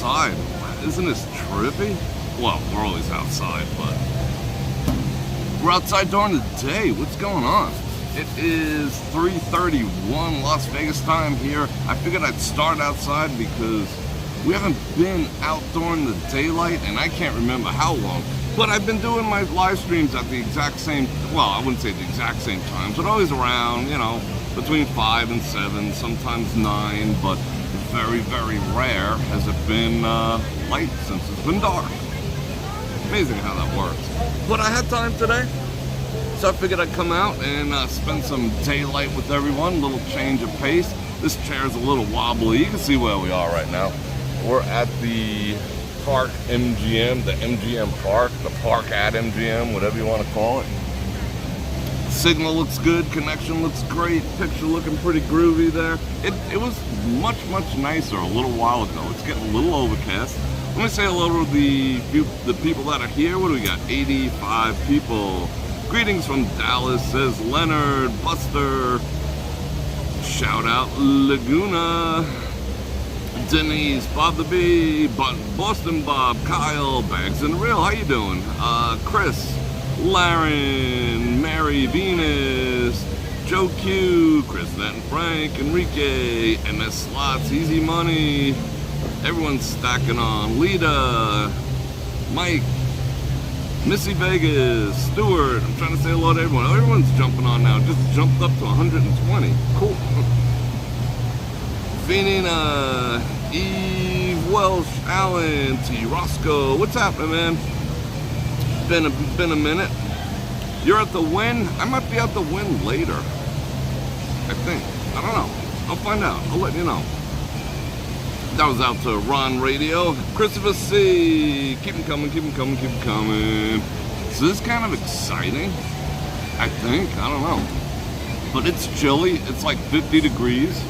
outside. Isn't this trippy? Well, we're always outside, but we're outside during the day. What's going on? It is 3:31 Las Vegas time here. I figured I'd start outside because we haven't been out during the daylight, and I can't remember how long. But I've been doing my live streams at the exact same, well, I wouldn't say the exact same times, but always around, you know, between 5 and 7, sometimes 9, but very, very rare has it been light since it's been dark. Amazing how that works. But I had time today, so I figured I'd come out and spend some daylight with everyone, a little change of pace. This chair's a little wobbly. You can see where we are right now. We're at the Park MGM, the MGM Park, the Park at MGM, whatever you want to call it. Signal looks good, connection looks great, picture looking pretty groovy there. It was much, much nicer a little while ago. It's getting a little overcast. Let me say hello to the people that are here. What do we got? 85 people. Greetings from Dallas, says Leonard, Buster. Shout out Laguna. Denise, Bob the Bee, Boston Bob, Kyle, Bags and Real, how you doing? Chris, Laren, Mary, Venus, Joe Q, Chris, Nat and Frank, Enrique, MS Slots, Easy Money, everyone's stacking on. Lita, Mike, Missy Vegas, Stewart, I'm trying to say hello to everyone. Everyone's jumping on now, just jumped up to 120, cool. Venina, Eve, Welsh, Allen, T. Roscoe, what's happening, man? Been a minute. You're at the Win? I might be at the Win later. I think. I don't know. I'll find out. I'll let you know. That was out to Ron Radio. Christopher C. Keep them coming, keep them coming, keep them coming. So this is kind of exciting, I think. I don't know. But it's chilly. It's like 50 degrees.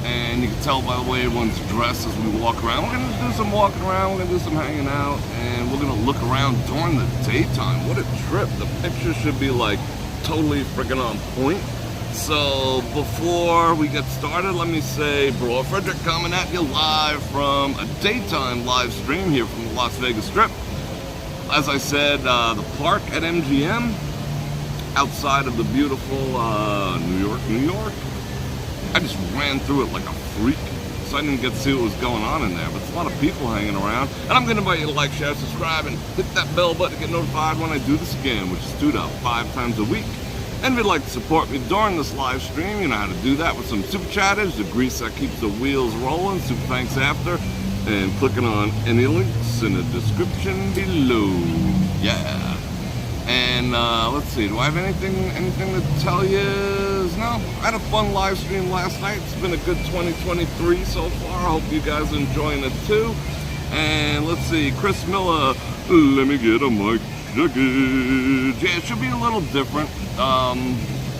And you can tell by the way everyone's dressed as we walk around. We're going to do some walking around, we're going to do some hanging out, and we're going to look around during the daytime. What a trip. The picture should be like totally freaking on point. So before we get started, let me say Bror Fredrik coming at you live from a daytime live stream here from the Las Vegas Strip. As I said, the park at MGM, outside of the beautiful New York. I just ran through it like a freak, so I didn't get to see what was going on in there, but there's a lot of people hanging around. And I'm going to invite you to like, share, subscribe, and hit that bell button to get notified when I do this again, which is 2 to 5 times a week. And if you'd like to support me during this live stream, you know how to do that with some super chatters, the grease that keeps the wheels rolling, super thanks after, and clicking on any links in the description below. Yeah. And let's see, do I have anything to tell you? No, I had a fun live stream last night. It's been a good 2023 so far. I hope you guys are enjoying it too. And let's see, Chris Miller, let me get a mic jacket. Yeah, it should be a little different.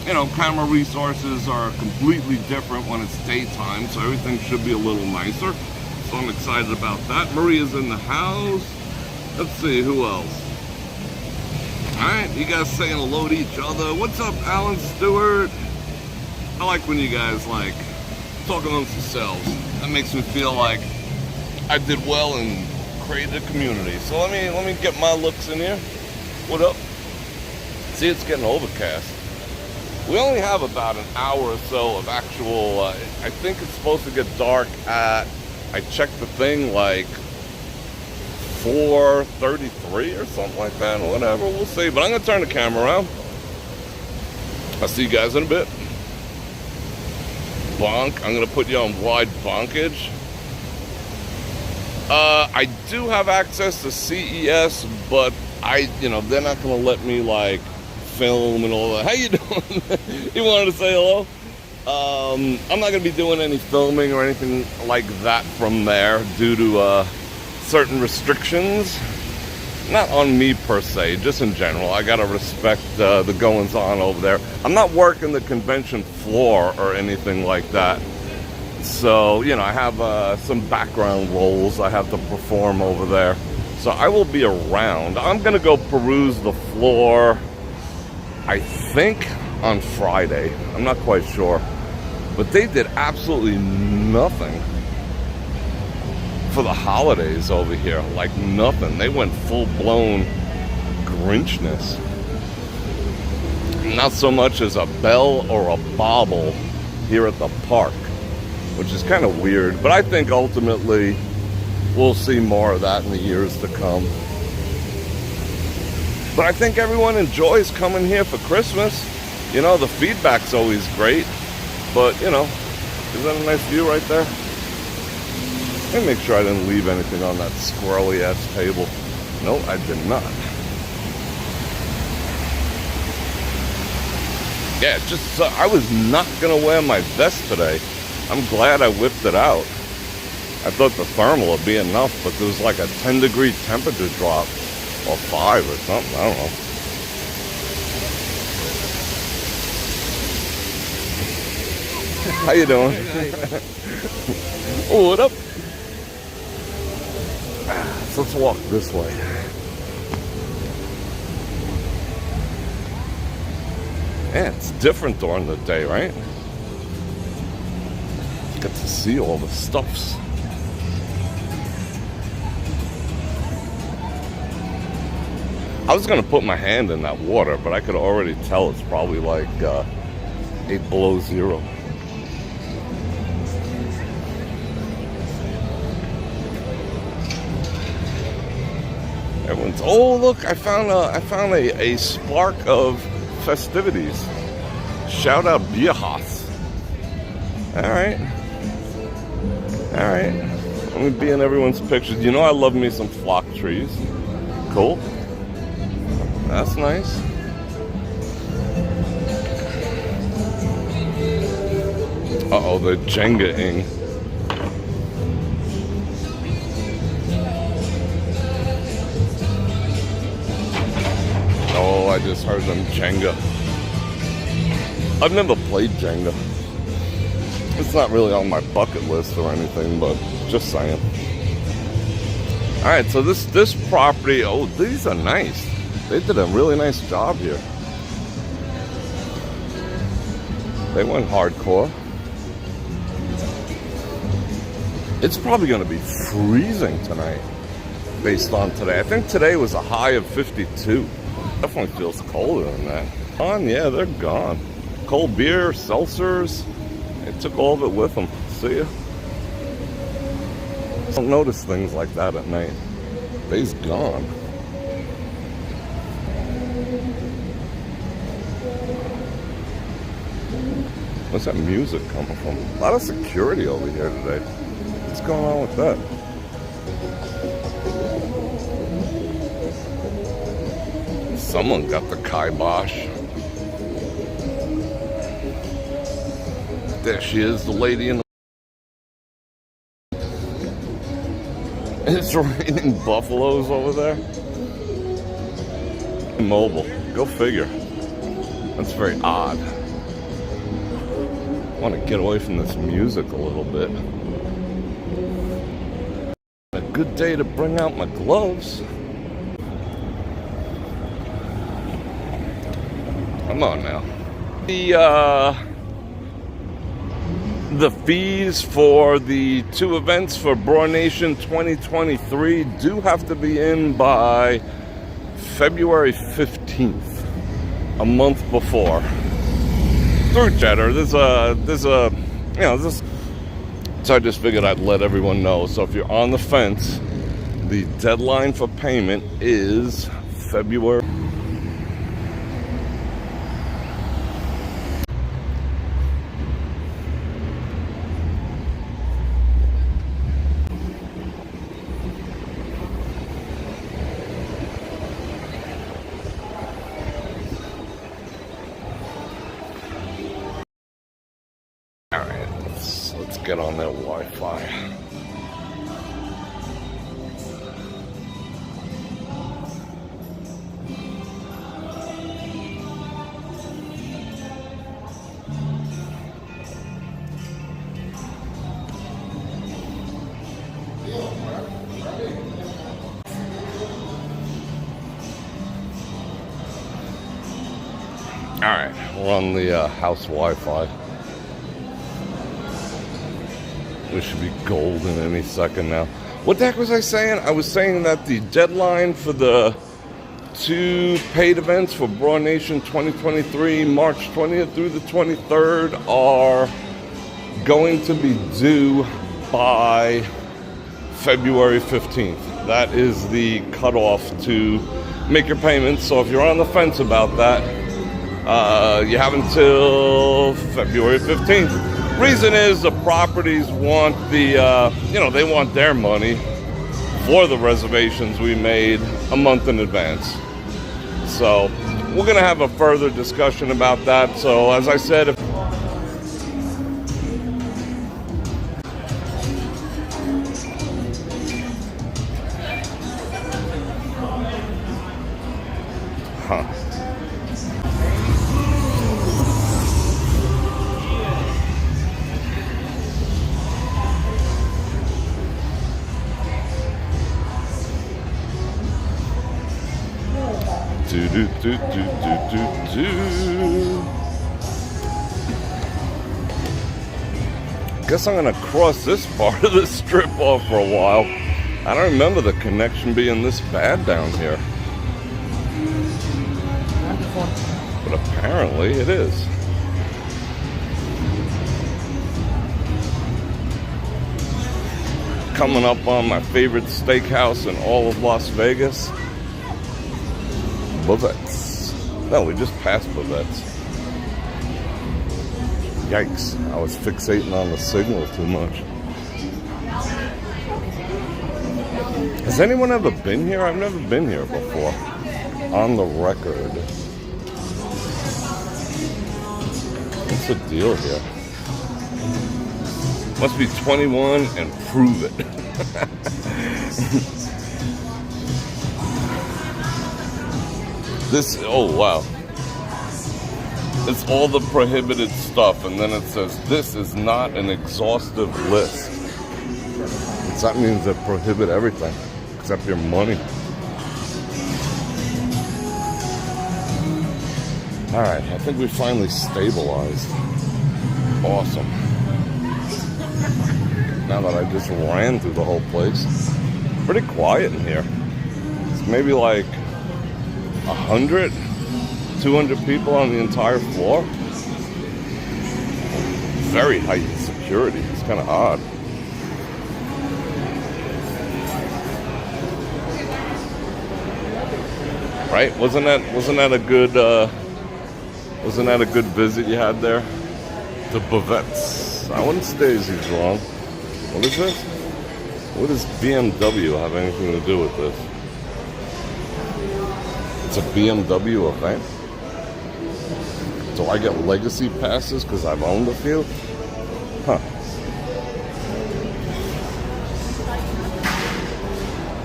You know, camera resources are completely different when it's daytime, so everything should be a little nicer. So I'm excited about that. Maria's in the house. Let's see, who else? Alright, you guys saying hello to each other. What's up, Alan Stewart? I like when you guys, like, talk amongst yourselves. That makes me feel like I did well and created a community. So let me get my looks in here. What up? See, it's getting overcast. We only have about an hour or so of actual, I think it's supposed to get dark at, I checked the thing, like 4:33 or something like that, or whatever, we'll see. But I'm going to turn the camera around. I'll see you guys in a bit. Bonk, I'm going to put you on wide bonkage. I do have access to CES, but they're not going to let me, like, film and all that. How you doing? You wanted to say hello? I'm not going to be doing any filming or anything like that from there due to, certain restrictions, not on me per se, just in general. I gotta respect the goings on over there. I'm not working the convention floor or anything like that, so I have some background roles I have to perform over there, so I will be around. I'm gonna go peruse the floor, I think on Friday. I'm not quite sure, but they did absolutely nothing for for the holidays over here like nothing. They went full-blown Grinchness. Not so much as a bell or a bauble here at the park, which is kind of weird. But I think ultimately we'll see more of that in the years to come. But I think everyone enjoys coming here for Christmas. You know, the feedback's always great. But, you know, is that a nice view right there? Let me make sure I didn't leave anything on that squirrely-ass table. No, I did not. Yeah, just I was not going to wear my vest today. I'm glad I whipped it out. I thought the thermal would be enough, but there was like a 10-degree temperature drop. Or 5 or something, I don't know. How you doing? Oh, what up? So let's walk this way. Yeah, it's different during the day, right? Get to see all the stuffs. I was gonna put my hand in that water, but I could already tell it's probably like 8 below zero. Everyone's, oh look, I found a spark of festivities. Shout out Bierhaus. Alright. Alright. Let me be in everyone's pictures. You know I love me some flock trees. Cool. That's nice. Uh-oh, the Jenga-ing. Oh, I just heard them Jenga. I've never played Jenga. It's not really on my bucket list or anything, but just saying. Alright, so this property, oh, these are nice. They did a really nice job here. They went hardcore. It's probably going to be freezing tonight based on today. I think today was a high of 52. Definitely feels colder than that. Yeah, they're gone. Cold beer, seltzers. They took all of it with them. See ya. Don't notice things like that at night. They's gone. What's that music coming from? A lot of security over here today. What's going on with that? Someone got the kibosh. There she is, the lady in the... It's raining buffaloes over there. Mobile. Go figure. That's very odd. I want to get away from this music a little bit. A good day to bring out my gloves. Come on now. The fees for the 2 events for BrorNation 2023 do have to be in by February 15th, a month before. Through Cheddar, there's a, you know, this. So I just figured I'd let everyone know. So if you're on the fence, the deadline for payment is February. Let's get on that Wi-Fi. All right, we're on the house Wi-Fi. We should be golden any second now. What the heck was I saying? I was saying that the deadline for the 2 paid events for BrorNation 2023, March 20th through the 23rd, are going to be due by February 15th. That is the cutoff to make your payments. So if you're on the fence about that, you have until February 15th. Reason is the properties want the, they want their money for the reservations we made a month in advance. So we're going to have a further discussion about that. So as I said, Guess I'm gonna cross this part of the strip off for a while. I don't remember the connection being this bad down here, but apparently it is. Coming up on my favorite steakhouse in all of Las Vegas, Bovette's. No, we just passed Bovette's. Yikes, I was fixating on the signal too much. Has anyone ever been here? I've never been here before. On the record. What's the deal here? Must be 21 and prove it. This, oh wow. It's all the prohibited stuff, and then it says, this is not an exhaustive list. So that means they prohibit everything, except your money. Alright, I think we finally stabilized. Awesome. Now that I just ran through the whole place. Pretty quiet in here. It's maybe like 100, 200 people on the entire floor. Very heightened security. It's kind of odd. Right? Wasn't that a good visit you had there? The Bovette's. I wouldn't say he's wrong. What is this? What does BMW have anything to do with this? It's a BMW event? Do I get legacy passes because I've owned a few? Huh.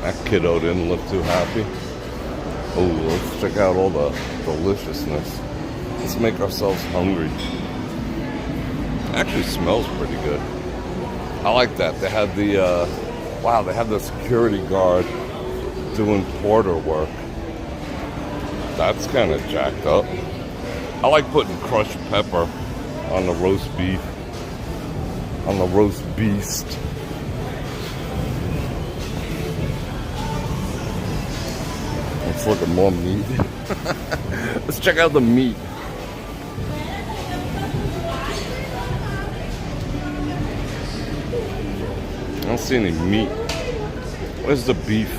That kiddo didn't look too happy. Oh, let's check out all the deliciousness. Let's make ourselves hungry. Actually smells pretty good. I like that. They had the, they had the security guard doing porter work. That's kind of jacked up. I like putting crushed pepper on the roast beef, on the roast beast. Let's look at more meat. Let's check out the meat. I don't see any meat. Where's the beef?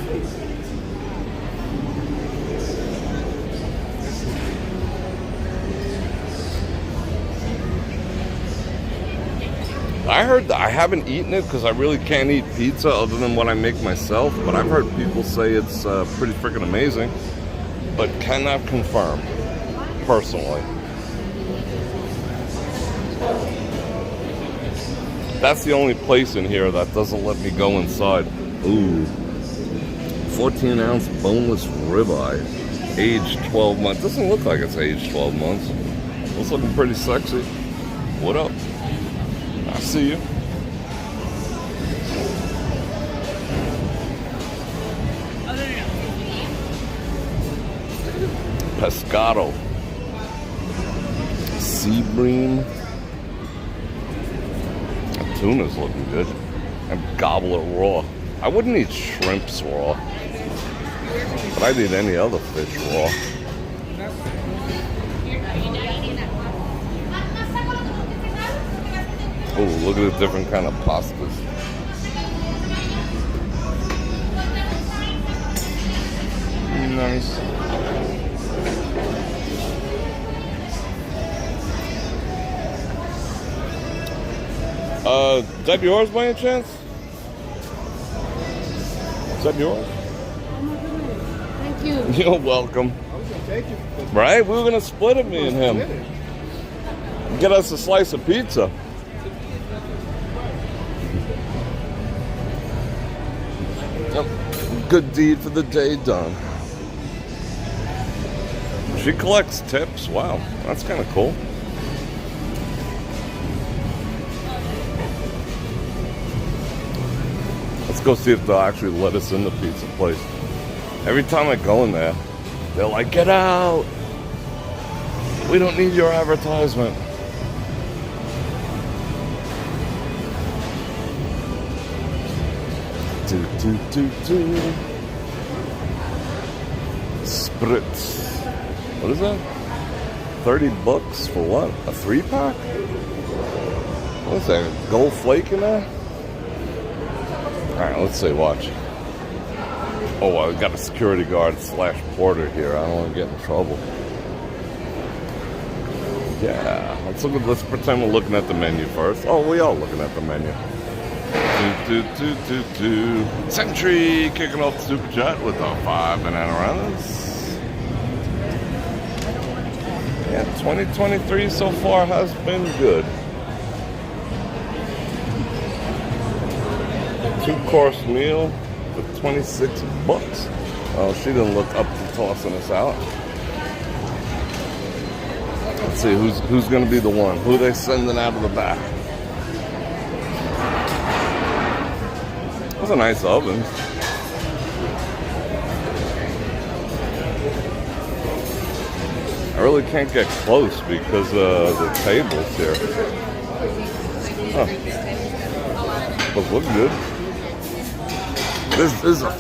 I heard that I haven't eaten it because I really can't eat pizza other than what I make myself, but I've heard people say it's pretty freaking amazing, but cannot confirm personally. That's the only place in here that doesn't let me go inside. Ooh, 14-ounce boneless ribeye, aged 12 months. Doesn't look like it's aged 12 months. It's looking pretty sexy. What up? I see you. Pescado. Sea bream. That tuna's looking good. And gobble it raw. I wouldn't eat shrimps raw, but I'd eat any other fish raw. Oh, look at the different kind of pastas. Nice. Is that yours by any chance? Is that yours? Thank you. You're welcome. Right? We were gonna split it, me and him. Get us a slice of pizza. Yep. Good deed for the day done. She collects tips. Wow, that's kind of cool. Let's go see if they'll actually let us in the pizza place. Every time I go in there, they're like, "Get out! We don't need your advertisement." Spritz. What is that? 30 bucks for what? A 3-pack? What's that? Gold flake in there? Alright, let's see. Watch. Oh, I got a security guard / porter here. I don't want to get in trouble. Yeah. Let's pretend we're looking at the menu first. Oh, we are looking at the menu. Century kicking off the super chat with our 5 banana runners. Yeah, 2023 so far has been good. 2-course meal for 26 bucks. Oh, she didn't look up to tossing us out. Let's see who's going to be the one. Who are they sending out of the back? That's a nice oven. I really can't get close because of the tables here. Huh. But look good. This is the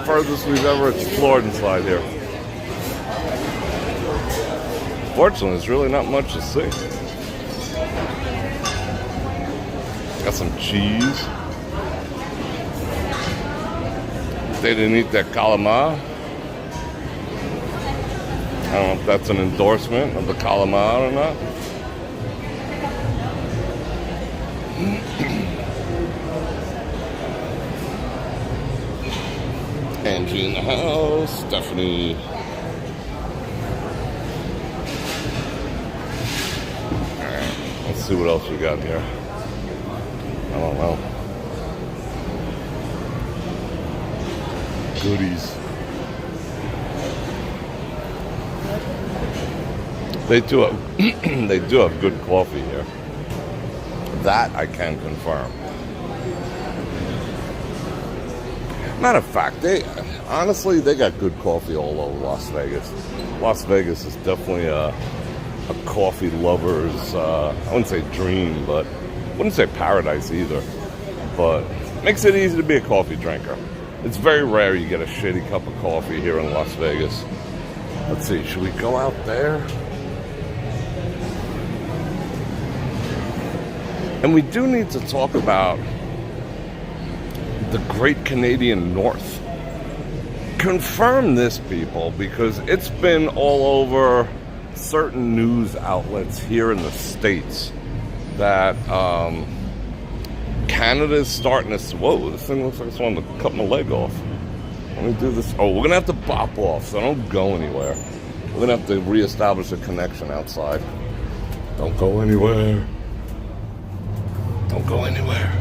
furthest we've ever explored inside here. Fortunately, there's really not much to see. Got some cheese. They didn't eat that calamari. I don't know if that's an endorsement of the calamari or not. Angie in the house. Stephanie. Alright, let's see what else we got here. I don't know. Goodies. They do have good coffee here. That I can confirm. Matter of fact, they got good coffee all over Las Vegas. Las Vegas is definitely a coffee lover's, I wouldn't say dream, but I wouldn't say paradise either. But it makes it easy to be a coffee drinker. It's very rare you get a shitty cup of coffee here in Las Vegas. Let's see, should we go out there? And we do need to talk about the Great Canadian North. Confirm this, people, because it's been all over certain news outlets here in the States that Canada's starting to... Whoa, this thing looks like it's wanting to cut my leg off. Let me do this. Oh, we're going to have to bop off, so don't go anywhere. We're going to have to reestablish a connection outside. Don't go anywhere. Don't go anywhere.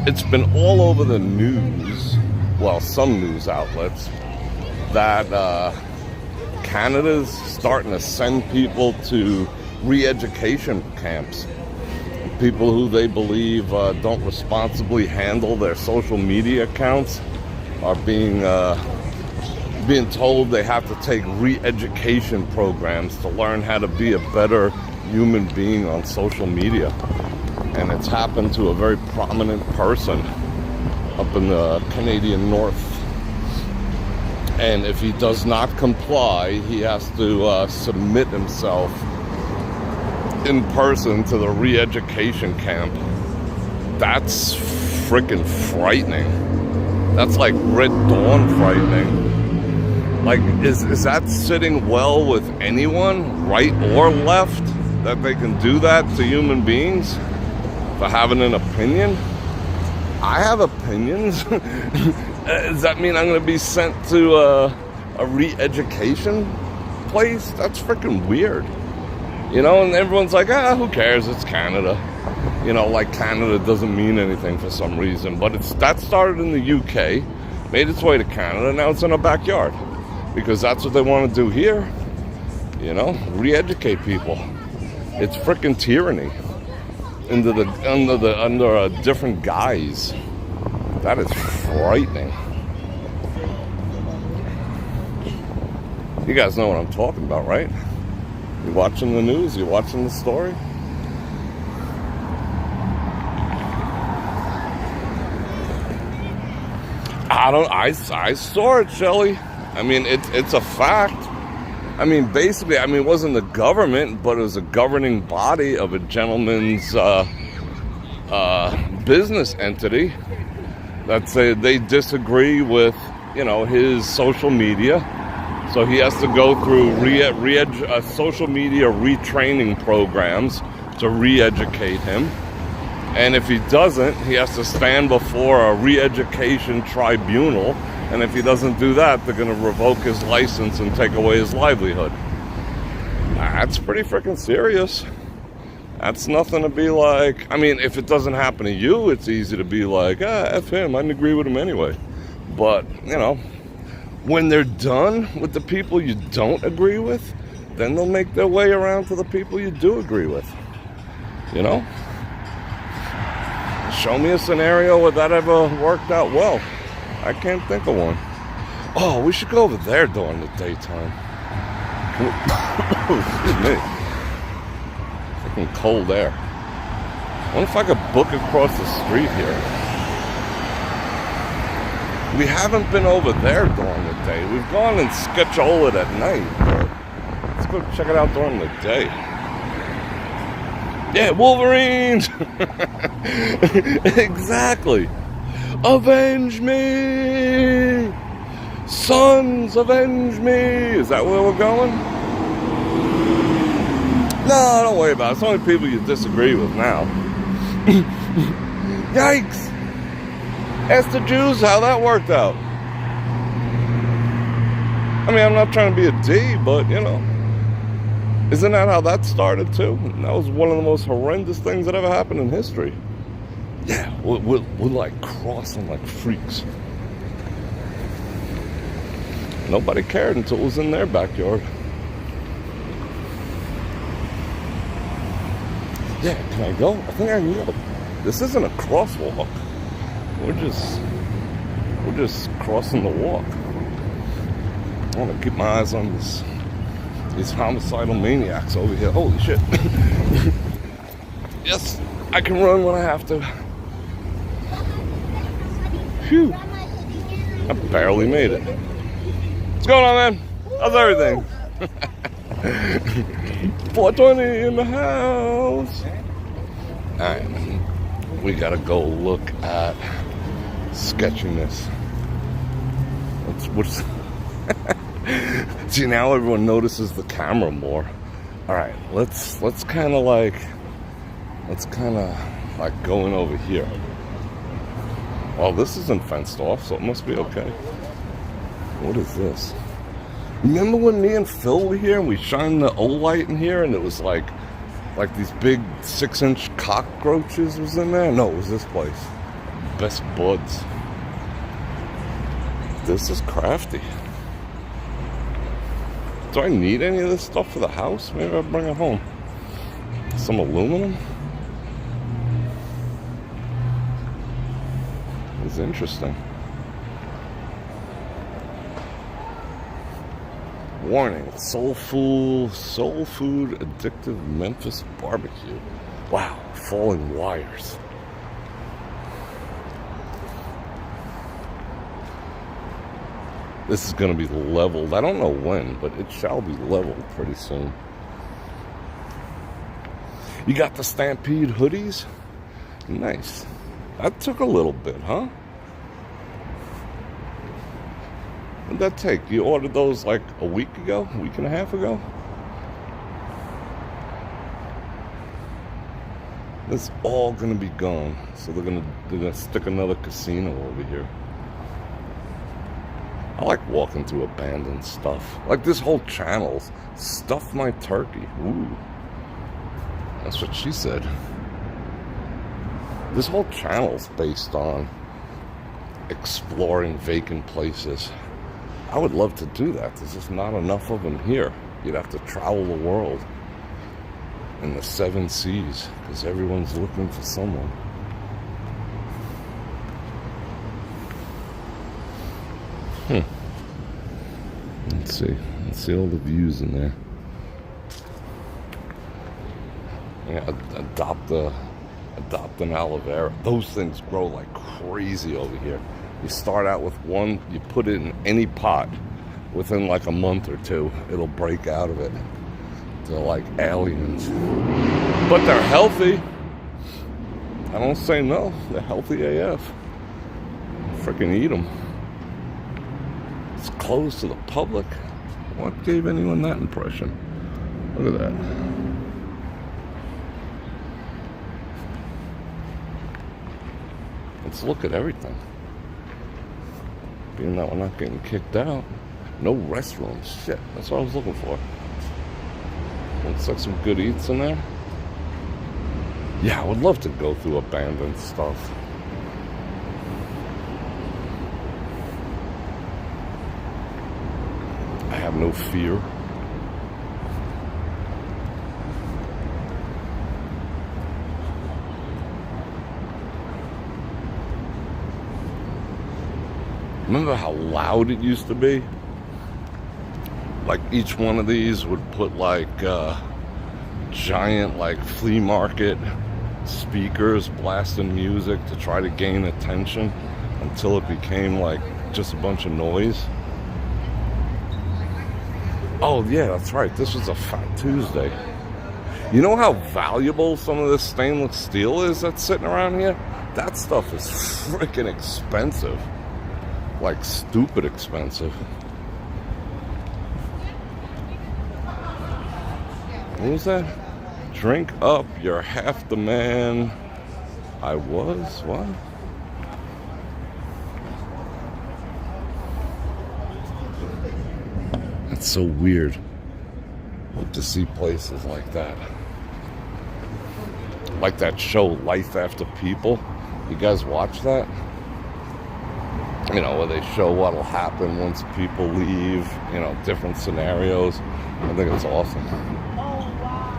It's been all over the news, well, some news outlets, that Canada's starting to send people to re-education camps. People who they believe don't responsibly handle their social media accounts are being told they have to take re-education programs to learn how to be a better human being on social media. And it's happened to a very prominent person up in the Canadian North. And if he does not comply, he has to submit himself in person to the re-education camp. That's freaking frightening. That's like Red Dawn frightening. Like, is that sitting well with anyone, right or left, that they can do that to human beings for having an opinion? I have opinions. Does that mean I'm going to be sent to a re-education place? That's freaking weird. You know, and everyone's like, who cares? It's Canada. You know, like Canada doesn't mean anything for some reason. But that started in the UK, made its way to Canada, now it's in our backyard. Because that's what they want to do here. You know, re-educate people. It's freaking tyranny under a different guise. That is frightening. You guys know what I'm talking about, right? You watching the news? You watching the story? I saw it, Shelly. I mean, it's a fact. I mean, basically, it wasn't the government, but it was a governing body of a gentleman's business entity that say they disagree with, you know, his social media. So he has to go through social media retraining programs to re-educate him. And if he doesn't, he has to stand before a re-education tribunal. And if he doesn't do that, they're going to revoke his license and take away his livelihood. That's pretty freaking serious. That's nothing to be like. I mean, if it doesn't happen to you, it's easy to be like, F him, I didn't agree with him anyway. But, you know, when they're done with the people you don't agree with, then they'll make their way around to the people you do agree with. You know? Show me a scenario where that ever worked out well. I can't think of one. Oh, we should go over there during the daytime. Excuse me. Freaking cold air. I wonder if I could book across the street here. We haven't been over there during the day. We've gone and sketcholed at night. But let's go check it out during the day. Yeah, Wolverines! Exactly. Avenge me! Sons, avenge me! Is that where we're going? No, don't worry about it. It's only people you disagree with now. Yikes! Ask the Jews how that worked out. I mean, I'm not trying to be a D, but, you know. Isn't that how that started, too? And that was one of the most horrendous things that ever happened in history. Yeah, we're like crossing like freaks. Nobody cared until it was in their backyard. Yeah, can I go? I think I can go. This isn't a crosswalk. We're just crossing the walk. I want to keep my eyes on these homicidal maniacs over here. Holy shit. Yes, I can run when I have to. Phew. I barely made it. What's going on, man? How's everything? 420 in the house. Alright, we gotta go look at sketchiness. What's See, now everyone notices the camera more. Alright, let's kind of like going over here. Well, this isn't fenced off, so it must be okay. What is this? Remember when me and Phil were here and we shined the light in here and it was like these big 6-inch cockroaches was in there? No, it was this place. Best Buds. This is crafty. Do I need any of this stuff for the house? Maybe I'll bring it home. Some aluminum? It's interesting. Warning, soul food addictive Memphis barbecue. Wow, falling wires. This is going to be leveled. I don't know when, but it shall be leveled pretty soon. You got the Stampede hoodies? Nice. That took a little bit, huh? What did that take? You ordered those like a week ago? A week and a half ago? It's all gonna be gone. So they're gonna stick another casino over here. I like walking through abandoned stuff. Like this whole channel's Stuff My Turkey. Ooh. That's what she said. This whole channel's based on exploring vacant places. I would love to do that. There's just not enough of them here. You'd have to travel the world in the 7 seas because everyone's looking for someone. Let's see all the views in there. Yeah, adopt an aloe vera. Those things grow like crazy over here. You start out with one, you put it in any pot. Within like a month or two, it'll break out of it. They're like aliens. But they're healthy. I don't say no. They're healthy AF. Freaking eat them. It's closed to the public. What gave anyone that impression? Look at that. Let's look at everything. Being that we're not getting kicked out. No restrooms. Shit, that's what I was looking for. Looks like some good eats in there. Yeah, I would love to go through abandoned stuff. I have no fear. Remember how loud it used to be? Like each one of these would put like giant like flea market speakers blasting music to try to gain attention until it became like just a bunch of noise. Oh yeah, that's right. This was a Fat Tuesday. You know how valuable some of this stainless steel is that's sitting around here? That stuff is freaking expensive. Like stupid expensive. What was that? Drink up, you're half the man I was? What? That's so weird to see places like that. Like that show, Life After People. You guys watch that? You know, where they show what'll happen once people leave, you know, different scenarios. I think it's awesome. Oh, wow.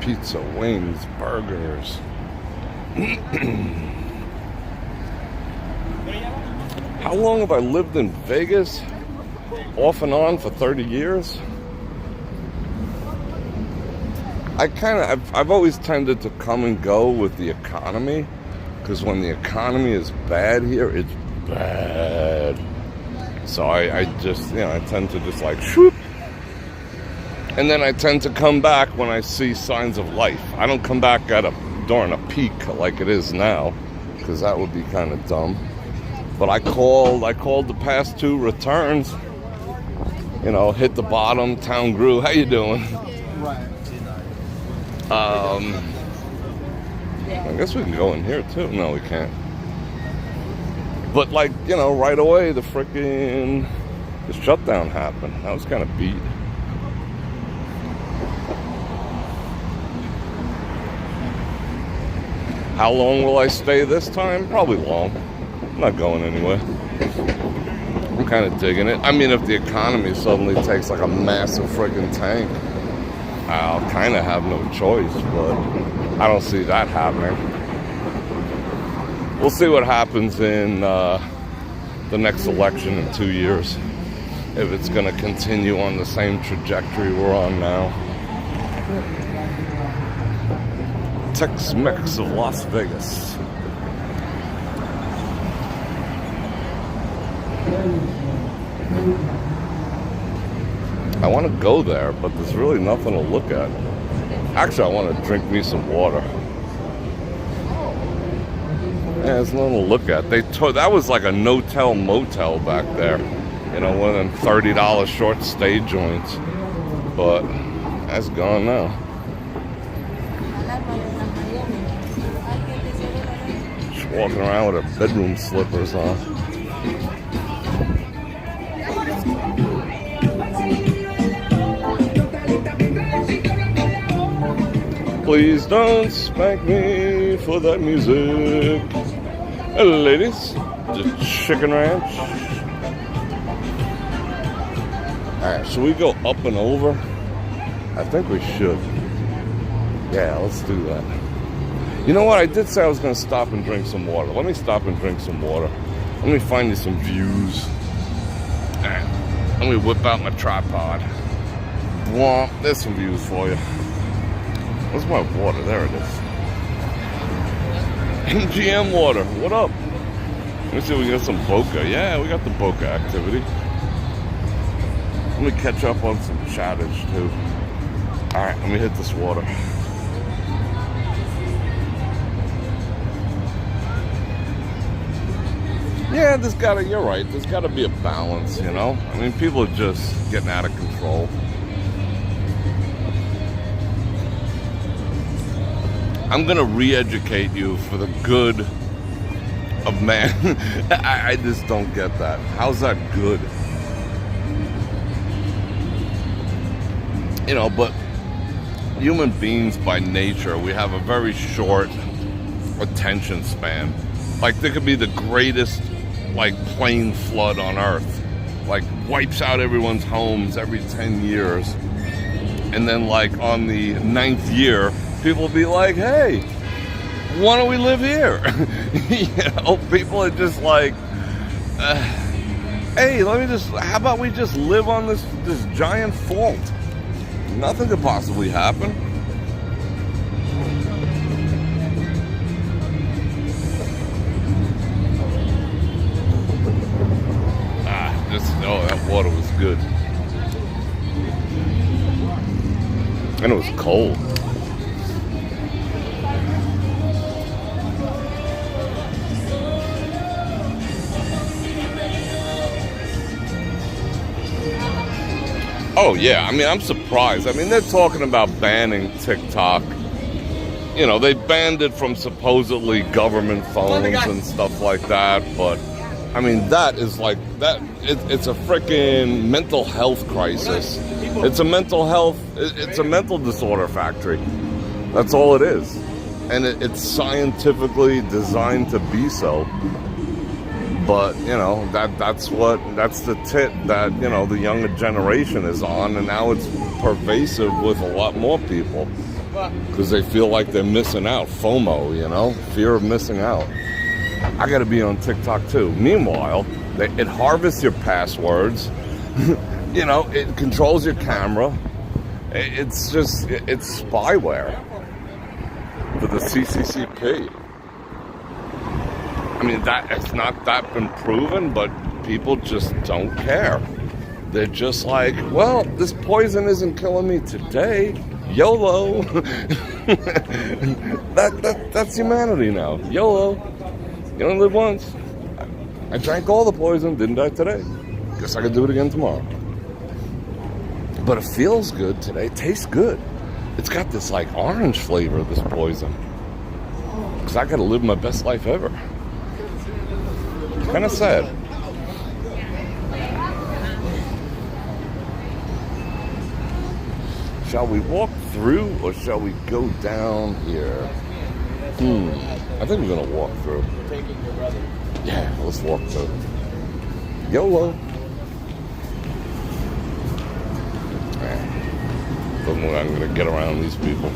Pizza, wings, burgers. How long have I lived in Vegas? Off and on for 30 years? I've always tended to come and go with the economy. Because when the economy is bad here, it's bad. So I just, you know, I tend to just like, shoop. And then I tend to come back when I see signs of life. I don't come back during a peak like it is now, because that would be kind of dumb. But I called the past 2 returns. You know, hit the bottom, town grew. How you doing? I guess we can go in here too. No, we can't. But like, you know, right away the shutdown happened. I was kind of beat. How long will I stay this time? Probably long. I'm not going anywhere. I'm kind of digging it. I mean, if the economy suddenly takes like a massive freaking tank, I'll kind of have no choice, but I don't see that happening. We'll see what happens in the next election in 2 years, if it's going to continue on the same trajectory we're on now. Tex-Mex of Las Vegas. I want to go there, but there's really nothing to look at. Actually, I want to drink me some water. Yeah, there's nothing to look at. That was like a no-tell motel back there. You know, one of them $30 short stay joints. But that's gone now. Just walking around with her bedroom slippers on. Please don't spank me for that music. Hey, ladies, the chicken ranch. Alright, should we go up and over? I think we should. Yeah, let's do that. You know what? I did say I was going to stop and drink some water. Let me stop and drink some water. Let me find you some views. Alright, let me whip out my tripod. Womp, there's some views for you. Where's my water? There it is. MGM water. What up? Let me see if we got some bokeh. Yeah, we got the bokeh activity. Let me catch up on some chattage too. Alright, let me hit this water. Yeah, you're right. There's gotta be a balance, you know? I mean, people are just getting out of control. I'm gonna re-educate you for the good of man. I just don't get that. How's that good? You know, but human beings by nature, we have a very short attention span. Like, there could be the greatest, like, plane flood on Earth. Like, wipes out everyone's homes every 10 years. And then, like, on the 9th year, people will be like, hey, why don't we live here? You know, people are just like, hey, how about we just live on this giant fault? Nothing could possibly happen. That water was good. And it was cold. Oh, yeah. I mean, I'm surprised. I mean, they're talking about banning TikTok. You know, they banned it from supposedly government phones and stuff like that. But, I mean, that is like, it's a freaking mental health crisis. It's a mental disorder factory. That's all it is. And it's scientifically designed to be so. But, you know, that's the tit that, you know, the younger generation is on, and now it's pervasive with a lot more people because they feel like they're missing out. FOMO, you know, fear of missing out. I got to be on TikTok too. Meanwhile, it harvests your passwords. You know, it controls your camera. It's spyware for the CCCP. I mean, it's not that been proven, but people just don't care. They're just like, well, this poison isn't killing me today. YOLO. That's humanity now. YOLO. You only live once. I drank all the poison, didn't die today. Guess I could do it again tomorrow. But it feels good today. It tastes good. It's got this like orange flavor, this poison. Because I gotta live my best life ever. Kind of sad. Shall we walk through or shall we go down here? I think we're gonna walk through. Taking your brother. Yeah, let's walk through. YOLO. Doesn't look like I'm gonna get around these people.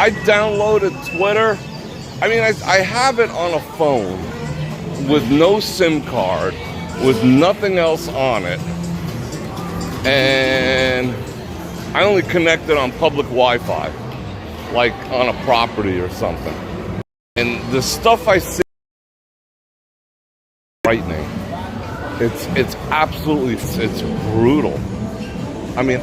I downloaded Twitter. I mean, I have it on a phone with no SIM card, with nothing else on it. And I only connect it on public Wi-Fi, like on a property or something. And the stuff I see is frightening. It's absolutely, it's brutal. I mean,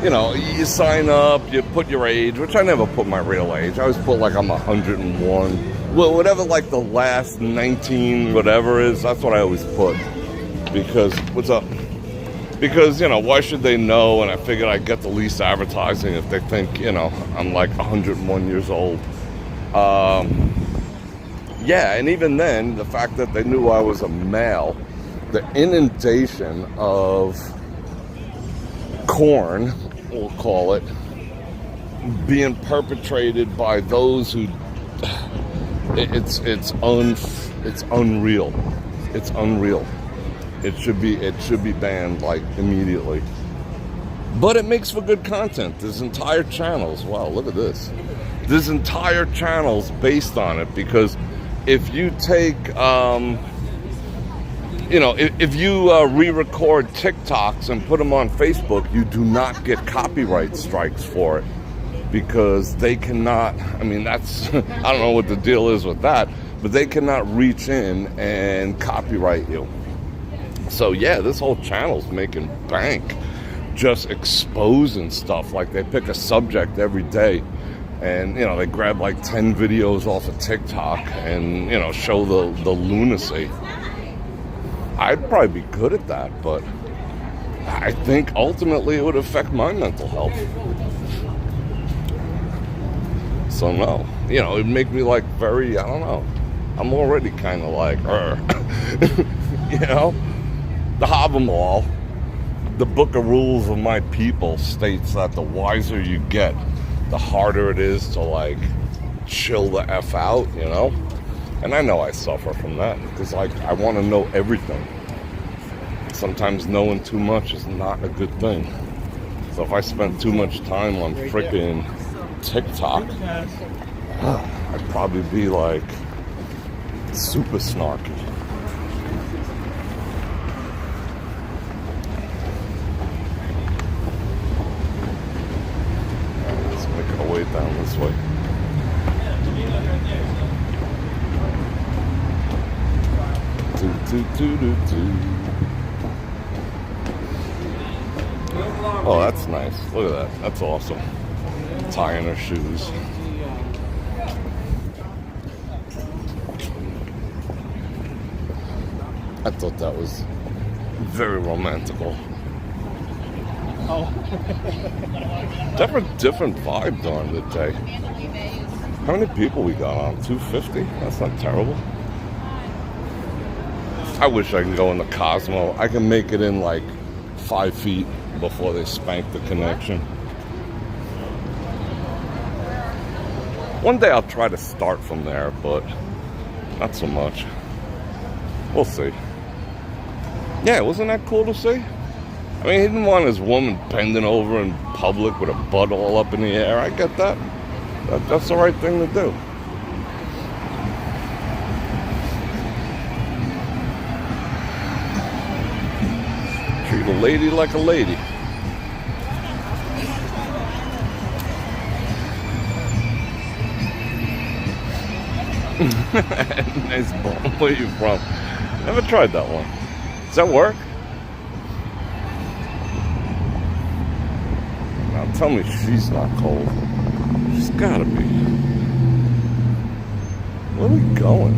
you know, you sign up, you put your age, which I never put my real age. I always put like I'm 101. Well, whatever like the last 19 whatever is, that's what I always put. Because, what's up? Because, you know, why should they know? And I figured I'd get the least advertising if they think, you know, I'm like 101 years old. Yeah, and even then, the fact that they knew I was a male, the inundation of corn, we'll call it, being perpetrated by those who, it's unreal. It's unreal. It should be banned like immediately. But it makes for good content. There's entire channels. Wow, look at this. There's entire channels based on it, because if you take, you know, if you re-record TikToks and put them on Facebook, you do not get copyright strikes for it, because they cannot, I mean, that's, I don't know what the deal is with that, but they cannot reach in and copyright you. So yeah, this whole channel's making bank, just exposing stuff. Like they pick a subject every day, and, you know, they grab like 10 videos off of TikTok and, you know, show the lunacy. I'd probably be good at that, but I think ultimately it would affect my mental health. So no, you know, it'd make me like very, I don't know. I'm already kind of like, you know, the Havamal, the Book of Rules of My People states that the wiser you get, the harder it is to like chill the F out, you know? And I know I suffer from that, because like I want to know everything. Sometimes knowing too much is not a good thing. So if I spend too much time on freaking TikTok, I'd probably be like super snarky. Let's make our way down this way. Oh, that's nice. Look at that. That's awesome. Tying her shoes. I thought that was very romantical. Oh. Different vibe during the day. How many people we got on? 250? That's not terrible. I wish I could go in the Cosmo. I can make it in like 5 feet before they spank the connection. One day I'll try to start from there, but not so much. We'll see. Yeah, wasn't that cool to see? I mean, he didn't want his woman bending over in public with her butt all up in the air. I get that. That's the right thing to do. Treat a lady like a lady. Nice ball. Where are you from? Never tried that one. Does that work? Now tell me she's not cold. She's gotta be. Where are we going?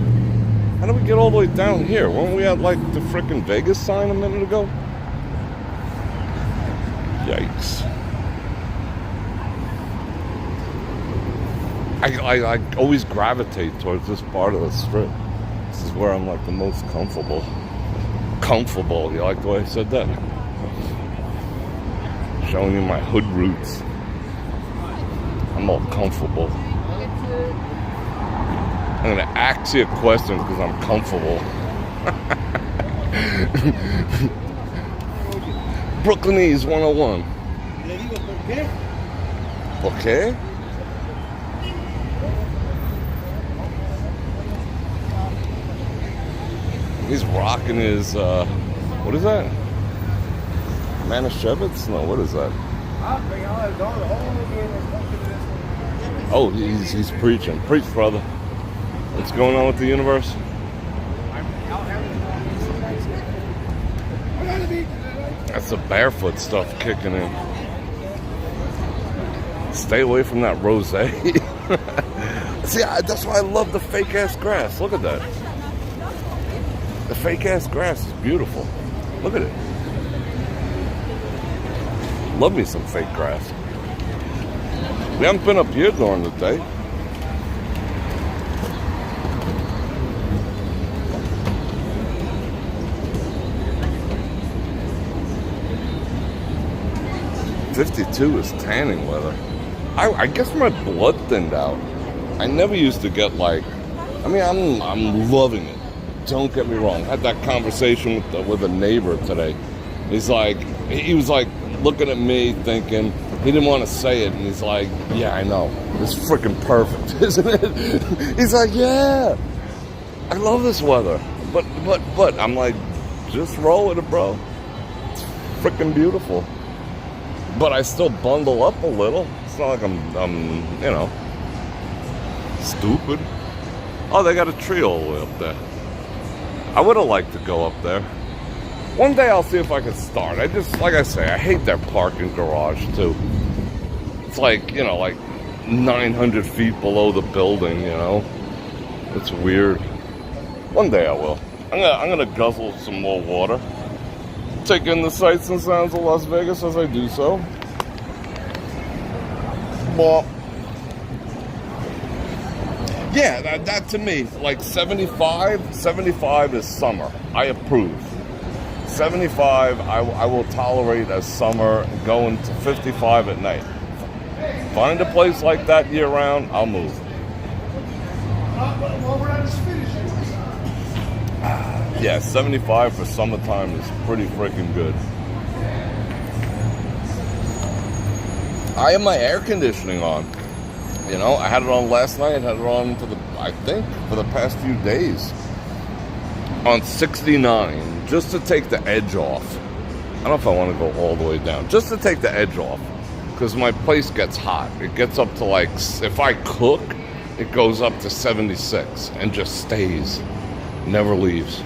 How did we get all the way down here? Weren't we at like the frickin' Vegas sign a minute ago? Yikes. I always gravitate towards this part of the strip. This is where I'm like the most comfortable. Comfortable, you like the way I said that? Showing you my hood roots. I'm all comfortable. I'm gonna ask you a question because I'm comfortable. Brooklynese 101. ¿Por qué? He's rocking his, what is that? Manischewitz? No, what is that? Oh, he's preaching. Preach, brother. What's going on with the universe? That's the barefoot stuff kicking in. Stay away from that rosé. See, that's why I love the fake-ass grass. Look at that. The fake-ass grass is beautiful. Look at it. Love me some fake grass. We haven't been up here during the day. '52 is tanning weather. I guess my blood thinned out. I never used to get like, I mean, I'm loving it. Don't get me wrong. I had that conversation with a neighbor today. He was like looking at me thinking, he didn't want to say it, and he's like, yeah, I know. It's freaking perfect, isn't it? He's like, yeah, I love this weather. But I'm like, just roll with it, bro. It's freaking beautiful. But I still bundle up a little. It's not like I'm you know, stupid. Oh, they got a tree all the way up there. I would have liked to go up there. One day I'll see if I can start. I just, like I say, I hate their parking garage too. It's like, you know, like 900 feet below the building, you know. It's weird. One day I will. I'm gonna guzzle some more water. Take in the sights and sounds of Las Vegas as I do so. Well, yeah, that to me, like 75 is summer. I approve. 75, I will tolerate as summer, going to 55 at night. Find a place like that year round, I'll move. Yeah, 75 for summertime is pretty freaking good. I have my air conditioning on. You know, I had it on last night. I had it on for the past few days. On 69, just to take the edge off. I don't know if I want to go all the way down. Just to take the edge off. Because my place gets hot. It gets up to like, if I cook, it goes up to 76 and just stays. Never leaves.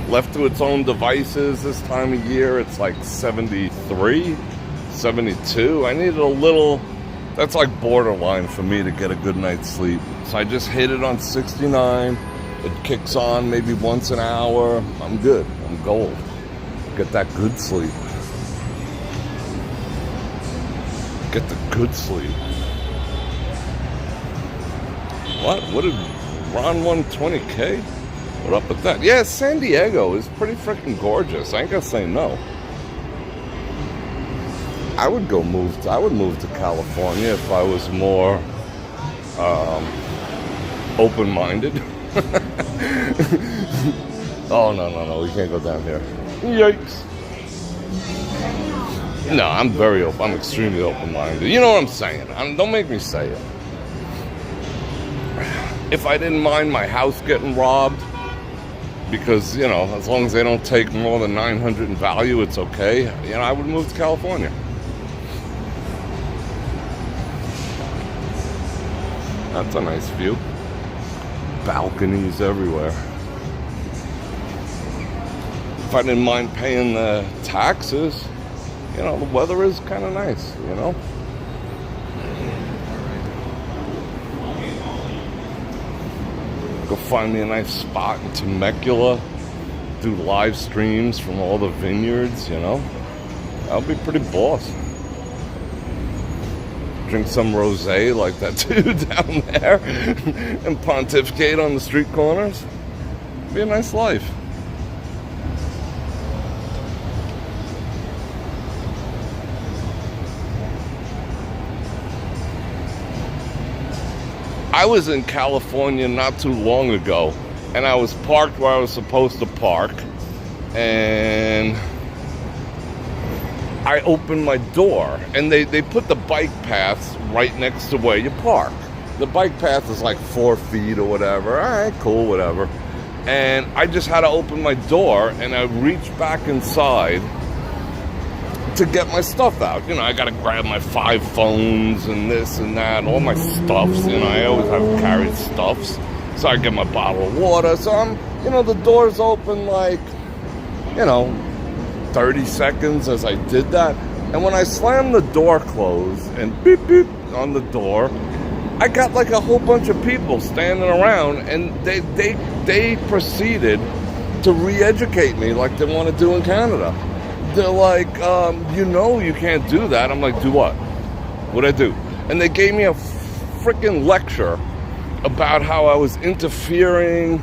Left to its own devices this time of year, it's like 73, 72. I needed a little, that's like borderline for me to get a good night's sleep. So I just hit it on 69. It kicks on maybe once an hour. I'm good. I'm gold. Get that good sleep. Get the good sleep. What did Ron won 20K? What up with that? Yeah, San Diego is pretty freaking gorgeous. I ain't gonna say no. I would move to California if I was more open-minded. Oh no, we can't go down here. Yikes. No, I'm very open. I'm extremely open-minded. You know what I'm saying? Don't make me say it. If I didn't mind my house getting robbed, because, you know, as long as they don't take more than 900 in value, it's okay. You know, I would move to California. That's a nice view. Balconies everywhere. If I didn't mind paying the taxes, you know, the weather is kind of nice, you know. Go find me a nice spot in Temecula, do live streams from all the vineyards, you know. That'll be pretty boss. Drink some rosé like that dude down there and pontificate on the street corners. Be a nice life. I was in California not too long ago, and I was parked where I was supposed to park, and I opened my door, and they put the bike paths right next to where you park. The bike path is like 4 feet or whatever. All right, cool, whatever. And I just had to open my door, and I reached back inside to get my stuff out. You know, I got to grab my 5 phones and this and that, all my stuffs. You know, I always have carried stuffs. So I get my bottle of water. So I'm, you know, the door's open like, you know, 30 seconds as I did that. And when I slammed the door closed and beep, beep on the door, I got like a whole bunch of people standing around, and they proceeded to re-educate me like they want to do in Canada. They're like, you know you can't do that. I'm like, do what? What'd I do? And they gave me a freaking lecture about how I was interfering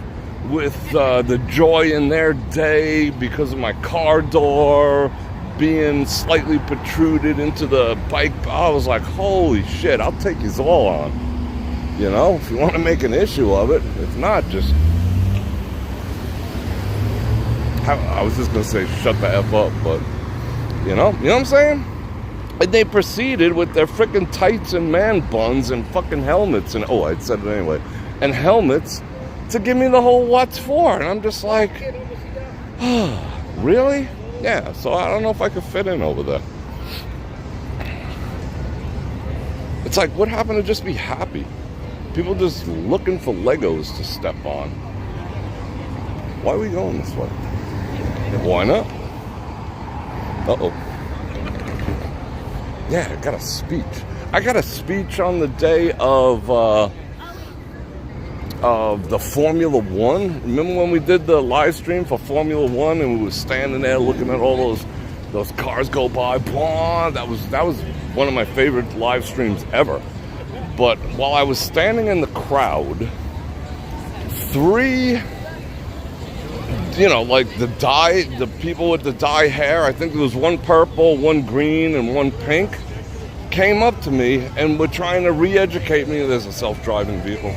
with the joy in their day because of my car door being slightly protruded into the bike. I was like, holy shit, I'll take these all on. You know, if you want to make an issue of it. If not, just... I was just going to say shut the F up, but, you know what I'm saying? And they proceeded with their freaking tights and man buns and fucking helmets and, oh, I said it anyway, and helmets to give me the whole what's for. And I'm just like, oh, really? Yeah, so I don't know if I could fit in over there. It's like, what happened to just be happy? People just looking for Legos to step on. Why are we going this way? Why not? Uh-oh. Yeah, I got a speech. I got a speech on the day of the Formula One. Remember when we did the live stream for Formula One and we were standing there looking at all those cars go by? Blah, that was one of my favorite live streams ever. But while I was standing in the crowd, 3, you know, like the people with the dye hair, I think there was 1 purple, 1 green, and 1 pink, came up to me and were trying to re-educate me. There's a self-driving vehicle.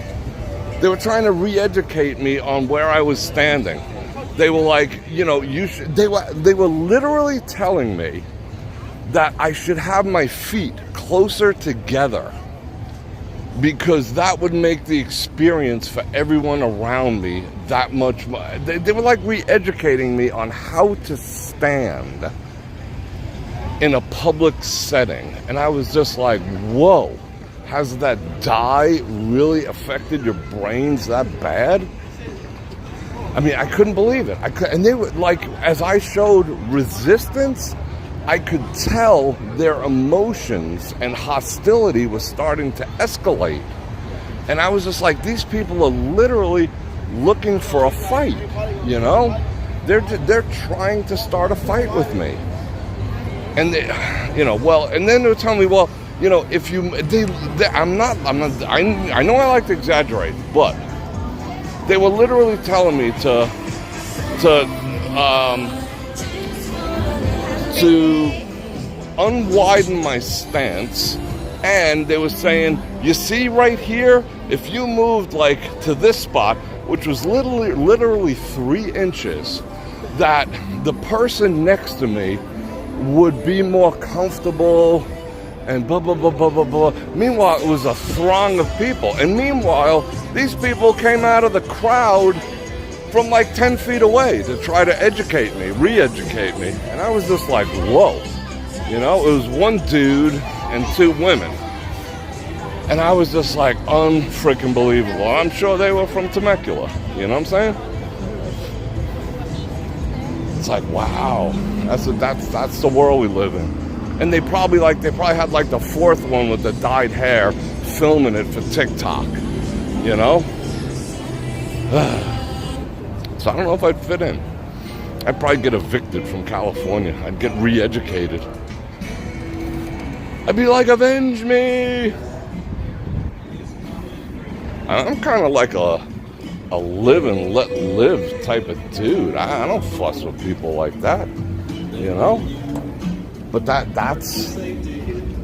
They were trying to re-educate me on where I was standing. They were like, you know, they were literally telling me that I should have my feet closer together because that would make the experience for everyone around me that much more. They were like re-educating me on how to stand in a public setting. And I was just like, whoa, has that dye really affected your brains that bad? I mean, I couldn't believe it. And they were like, as I showed resistance, I could tell their emotions and hostility was starting to escalate. And I was just like, these people are literally looking for a fight, you know? They're trying to start a fight with me. And they, you know, well, and then they were telling me, well, you know, if you, I know I like to exaggerate, but they were literally telling me to unwiden my stance, and they were saying, you see right here, if you moved like to this spot, which was literally 3 inches, that the person next to me would be more comfortable, and blah, blah, blah, blah, blah, blah. Meanwhile, it was a throng of people, and meanwhile, these people came out of the crowd from like 10 feet away to try to educate me, re-educate me. And I was just like, whoa. You know, it was 1 dude and 2 women. And I was just like, unfreaking believable. I'm sure they were from Temecula. You know what I'm saying? It's like, wow. That's the world we live in. And they probably had like the 4th one with the dyed hair filming it for TikTok. You know? So I don't know if I'd fit in. I'd probably get evicted from California. I'd get re-educated. I'd be like, avenge me! I'm kind of like a live and let live type of dude. I don't fuss with people like that, you know? But that's...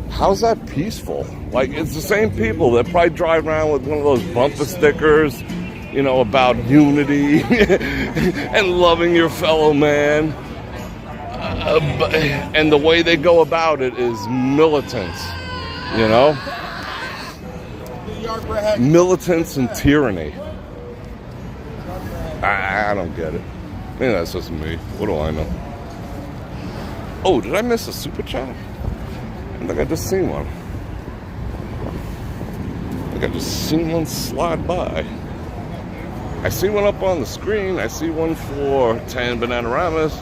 How's that peaceful? Like, it's the same people that probably drive around with one of those bumper stickers, you know, about unity and loving your fellow man. And the way they go about it is militant, you know? militants and tyranny. I don't get it. Maybe that's just me. What do I know? Oh, did I miss a super chat? I think I just seen one. I think I just seen one slide by. I see one up on the screen. I see one for 10 Bananaramas.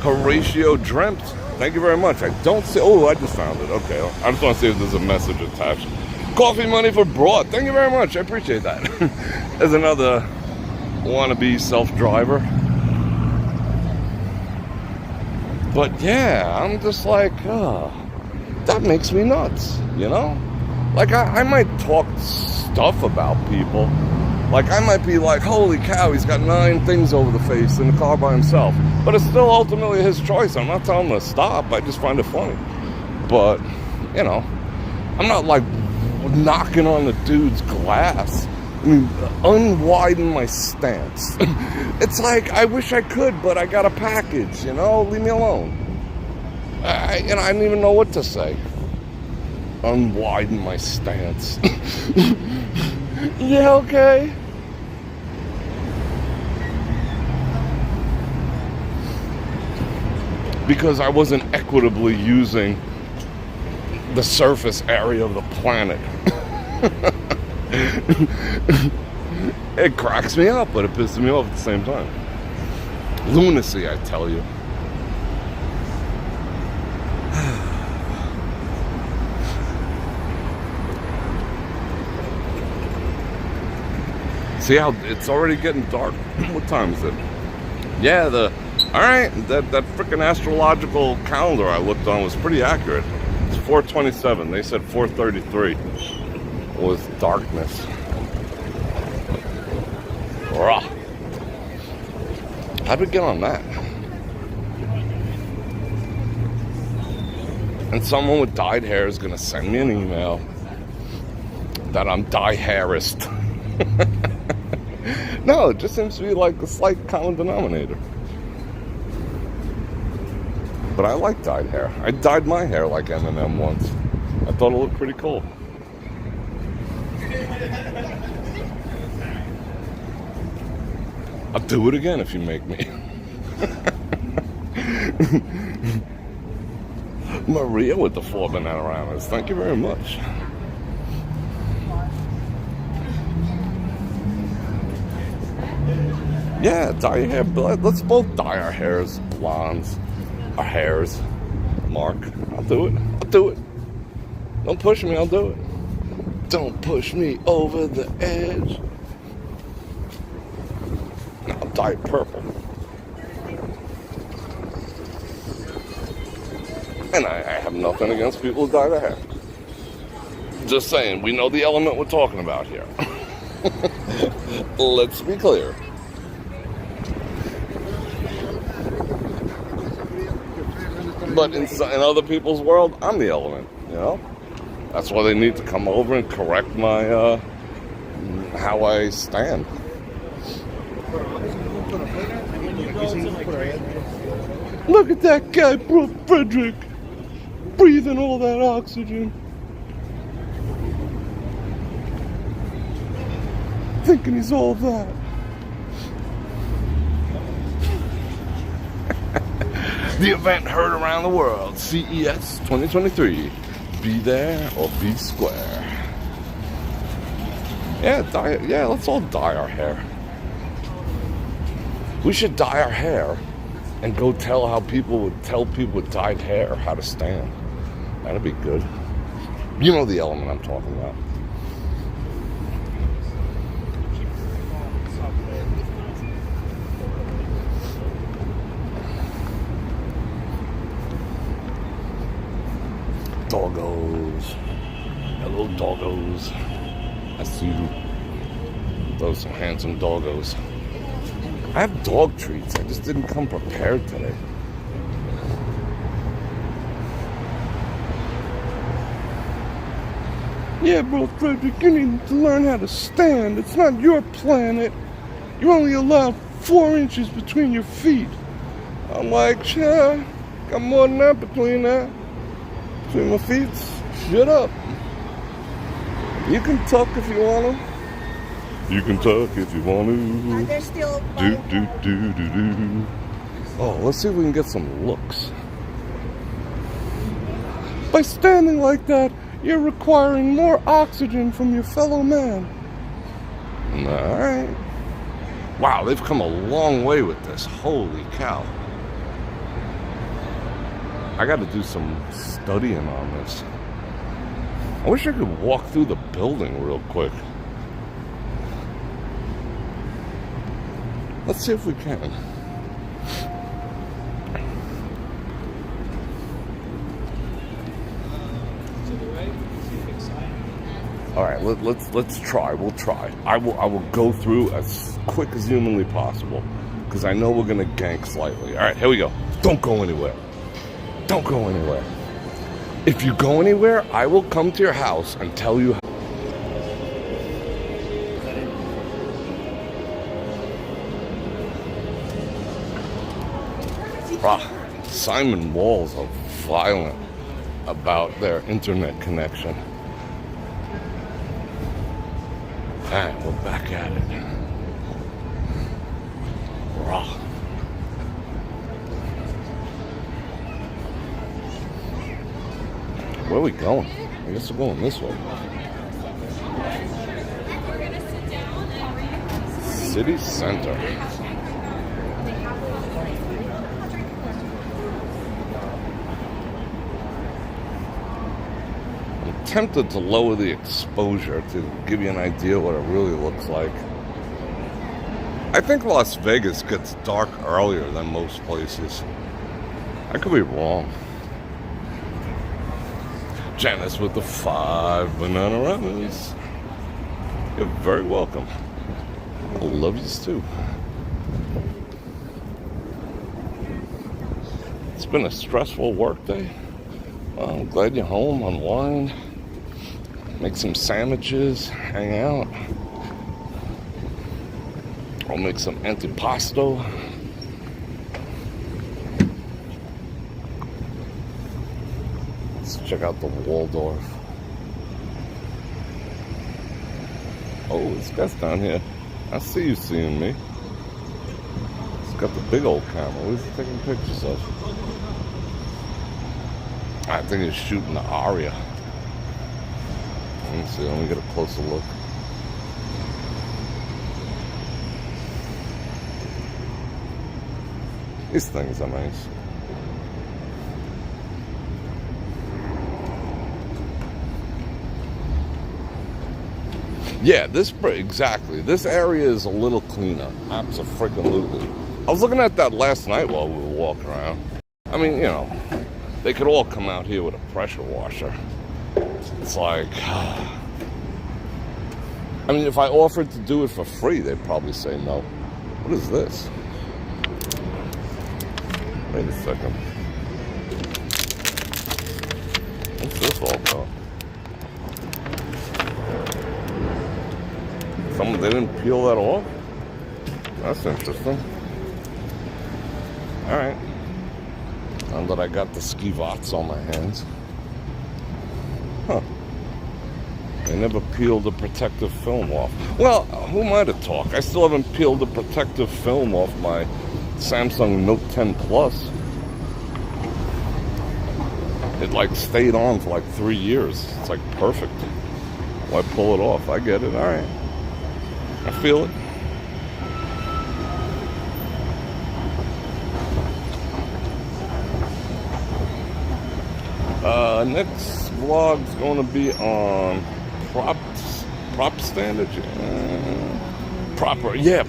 Horatio Dreamt. Thank you very much. I don't see... Oh, I just found it. Okay. I just want to see if there's a message attached. Coffee money for Bror. Thank you very much. I appreciate that. There's another wannabe self-driver. But yeah, I'm just like, that makes me nuts, you know? Like, I might talk stuff about people. Like, I might be like, holy cow, he's got 9 things over the face in the car by himself. But it's still ultimately his choice. I'm not telling him to stop. I just find it funny. But, you know, I'm not like knocking on the dude's glass. I mean, unwiden my stance. It's like, I wish I could, but I got a package, you know? Leave me alone. I don't even know what to say. Unwiden my stance. Yeah, okay. Because I wasn't equitably using the surface area of the planet. It cracks me up, but it pisses me off at the same time. Lunacy, I tell you. See how it's already getting dark? What time is it? Yeah, alright, that freaking astrological calendar I looked on was pretty accurate. It's 4:27. They said 4:33 was darkness. Rah. How'd we get on that? And someone with dyed hair is gonna send me an email that I'm dye-hairist. No, it just seems to be like a slight common denominator. But I like dyed hair. I dyed my hair like Eminem once. I thought it looked pretty cool. I'll do it again if you make me. Maria with the 4 Bananaramas. Thank you very much. Yeah, dye your hair. Let's both dye our hairs blondes. Our hairs. Mark. I'll do it. I'll do it. Don't push me, I'll do it. Don't push me over the edge. I'll dye it purple. And I have nothing against people who dye their hair. Just saying, we know the element we're talking about here. Let's be clear. But in other people's world, I'm the element, you know? That's why they need to come over and correct my, how I stand. Look at that guy, Bror Fredrik, breathing all that oxygen. Thinking he's all that. The event heard around the world, CES 2023. Be there or be square. Yeah, let's all dye our hair. We should dye our hair and go tell how people would tell people with dyed hair how to stand. That'd be good. You know the element I'm talking about. Doggos. Hello, doggos. I see you. Those some handsome doggos. I have dog treats. I just didn't come prepared today. Yeah, Bror Fredrik, you need to learn how to stand. It's not your planet. You're only allowed 4 inches between your feet. I'm like, yeah, got more than that between my feet. Shut up. You can talk if you want to. You can talk if you want to. They're still Do, do, do, do, do. Oh, let's see if we can get some looks. By standing like that, you're requiring more oxygen from your fellow man. Alright. Wow, they've come a long way with this. Holy cow. I gotta do some studying on this. I wish I could walk through the building real quick. Let's see if we can. All right, let's try. We'll try. I will go through as quick as humanly possible because I know we're gonna gank slightly. All right, here we go. Don't go anywhere. Don't go anywhere. If you go anywhere, I will come to your house and tell you. Simon Walls are violent about their internet connection. Alright, we're back at it. Raw. Where are we going? I guess we're going this way. City Center. I'm tempted to lower the exposure to give you an idea what it really looks like. I think Las Vegas gets dark earlier than most places. I could be wrong. Janice with the 5 banana runners. You're very welcome. I love yous too. It's been a stressful work day. Well, I'm glad you're home, unwind, make some sandwiches, hang out. I'll make some antipasto. Let's check out the Waldorf. Oh, this guy's down here. I see you seeing me. He's got the big old camera. What is he taking pictures of? I think he's shooting the Aria. Let me see. Let me get a closer look. These things are nice. Yeah, exactly. This area is a little cleaner. Abso-freaking-lutely. I was looking at that last night while we were walking around. I mean, you know, they could all come out here with a pressure washer. It's like, I mean, if I offered to do it for free, they'd probably say no. What is this? Wait a second. What's this all about? They didn't peel that off? That's interesting. Alright. Now that I got the ski-vots on my hands. Huh. They never peeled the protective film off. Well, who am I to talk? I still haven't peeled the protective film off my Samsung Note 10 Plus. It like stayed on for like 3 years. It's like perfect. Why pull it off? I get it. Alright. I feel it. Next vlog's going to be on prop standard. Proper. Yeah,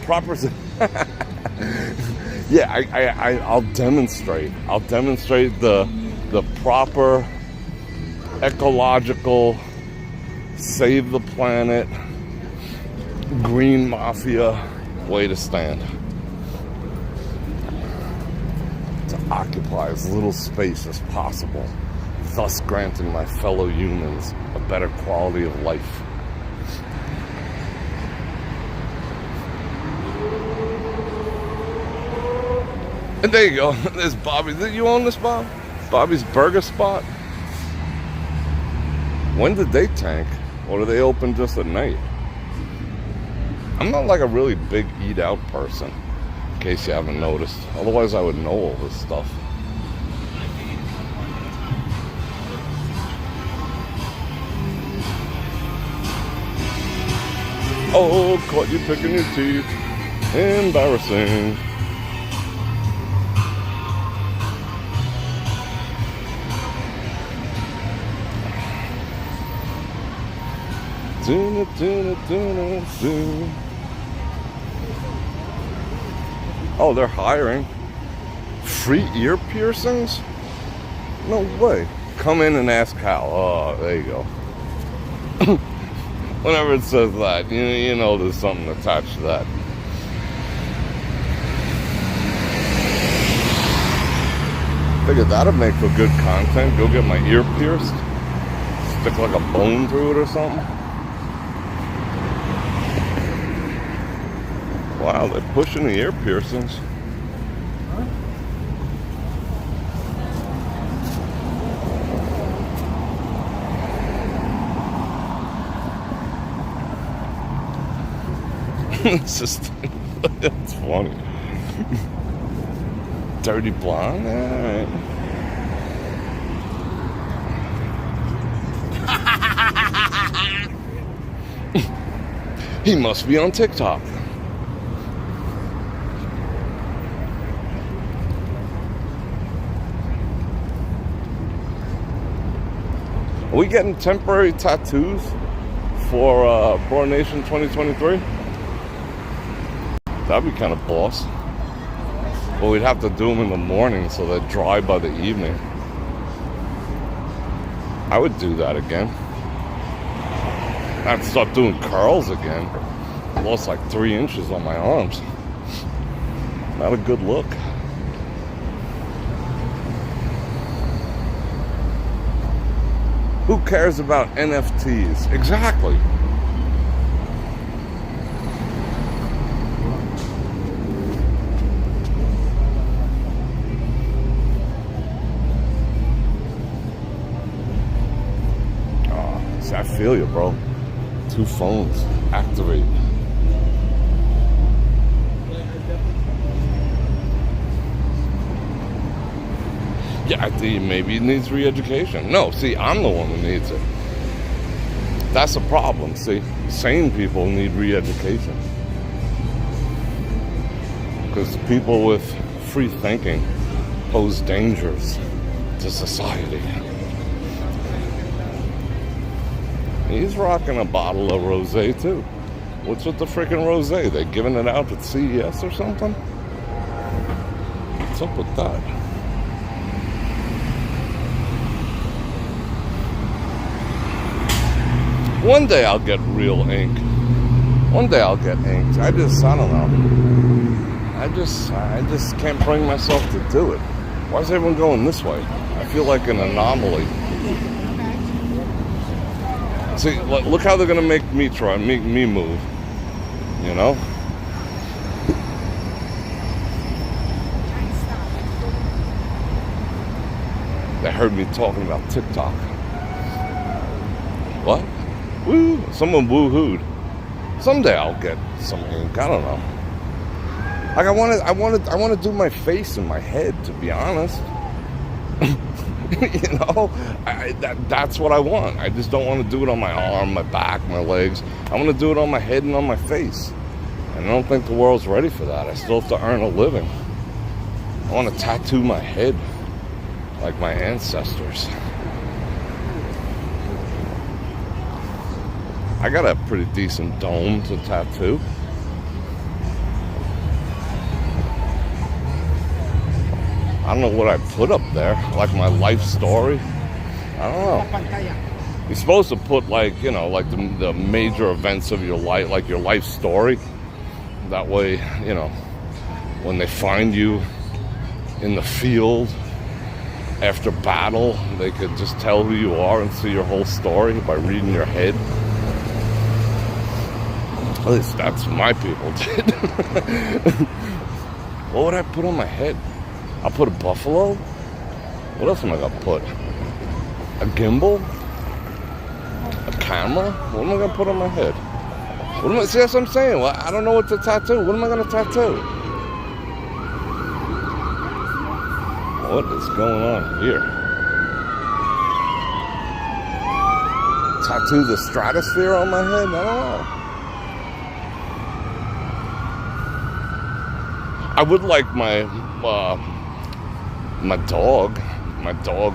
I'll demonstrate. I'll demonstrate the proper ecological, save the planet, green mafia way to stand. To occupy as little space as possible, thus granting my fellow humans a better quality of life. And there you go. There's Bobby. You own this, Bob? Bobby's Burger Spot? When did they tank? Or do they open just at night? I'm not like a really big eat out person, in case you haven't noticed. Otherwise I would know all this stuff. Oh, caught you picking your teeth. Embarrassing. Oh, they're hiring. Free ear piercings? No way. Come in and ask how. Oh, there you go. Whenever it says that, you know there's something attached to that. Figured that'd make for good content. Go get my ear pierced. Stick like a bone through it or something. Wow, they're pushing the ear piercings. It's just, it's funny. Dirty blonde? Alright. He must be on TikTok. Are we getting temporary tattoos for BrorNation 2023? That'd be kind of boss. But we'd have to do them in the morning so they're dry by the evening. I would do that again. I'd start doing curls again. I lost like 3 inches on my arms. Not a good look. Who cares about NFTs? Exactly. Oh, see, I feel you, bro. 2 phones activate. Yeah, I think maybe he needs re-education. No, see, I'm the one who needs it. That's the problem, see. Sane people need re-education. Because people with free thinking pose dangers to society. He's rocking a bottle of rosé too. What's with the freaking rosé? They giving it out at CES or something? What's up with that? One day I'll get real ink. One day I'll get inked. I don't know. I just can't bring myself to do it. Why is everyone going this way? I feel like an anomaly. See, look how they're gonna make me move. You know? They heard me talking about TikTok. What? Woo! Someone woo-hooed. Someday I'll get some ink. I don't know. Like I want to do my face and my head. To be honest, you know, that's what I want. I just don't want to do it on my arm, my back, my legs. I want to do it on my head and on my face. And I don't think the world's ready for that. I still have to earn a living. I want to tattoo my head like my ancestors. I got a pretty decent dome to tattoo. I don't know what I put up there, like my life story. I don't know. You're supposed to put like, you know, like the major events of your life, like your life story. That way, you know, when they find you in the field after battle, they could just tell who you are and see your whole story by reading your head. At least that's what my people did. What would I put on my head? I'll put a buffalo. What else am I gonna put? A gimbal? A camera? What am I gonna put on my head? What am I? See, that's what I'm saying. Well, I don't know what to tattoo. What am I gonna tattoo? What is going on here? Tattoo the stratosphere on my head? I don't know. I would like my dog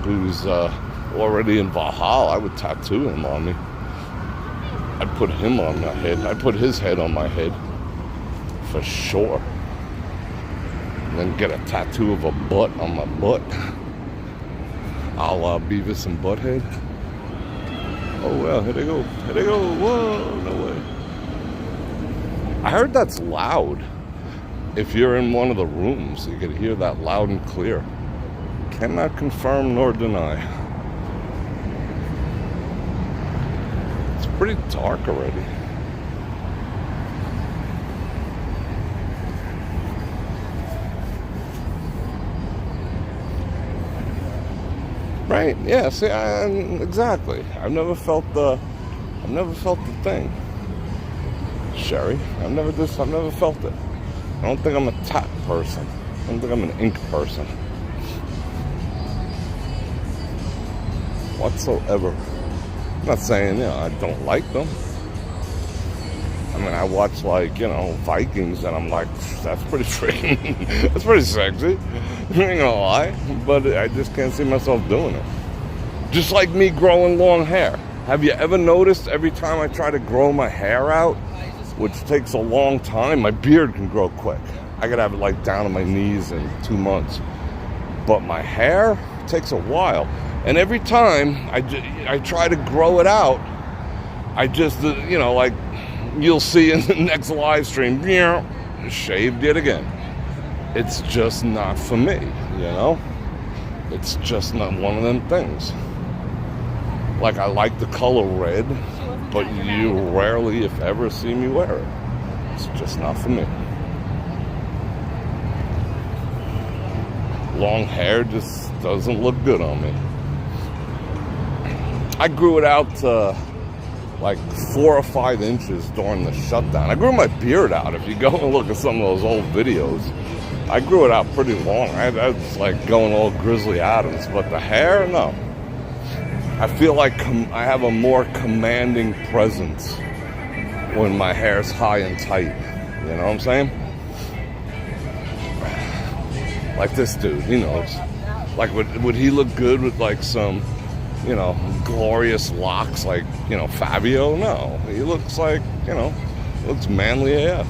who's already in Valhalla. I would tattoo him on me. I'd put him on my head. I'd put his head on my head for sure. And then get a tattoo of a butt on my butt. I'll Beavis and Butthead. Oh well, here they go. Here they go. Whoa, no way. I heard that's loud. If you're in one of the rooms, you could hear that loud and clear. Cannot confirm nor deny. It's pretty dark already. Right? Yeah. See, exactly. I've never felt the thing, Sherry. I've never felt it. I don't think I'm a tat person. I don't think I'm an ink person. Whatsoever. I'm not saying, I don't like them. I mean, I watch, Vikings, and I'm like, that's pretty freaking, that's pretty sexy. I ain't gonna lie. But I just can't see myself doing it. Just like me growing long hair. Have you ever noticed every time I try to grow my hair out, which takes a long time, my beard can grow quick. I could have it down to my knees in 2 months. But my hair takes a while. And every time I try to grow it out, I just, you'll see in the next live stream, shaved it again. It's just not for me, It's just not one of them things. I like the color red, but you rarely, if ever, see me wear it. It's just not for me. Long hair just doesn't look good on me. I grew it out to 4 or 5 inches during the shutdown. I grew my beard out. If you go and look at some of those old videos, I grew it out pretty long. I was going all Grizzly Adams, but the hair, no. I feel like I have a more commanding presence when my hair's high and tight. You know what I'm saying? Like this dude, he knows. Would he look good with some, glorious locks Fabio? No. He looks looks manly AF.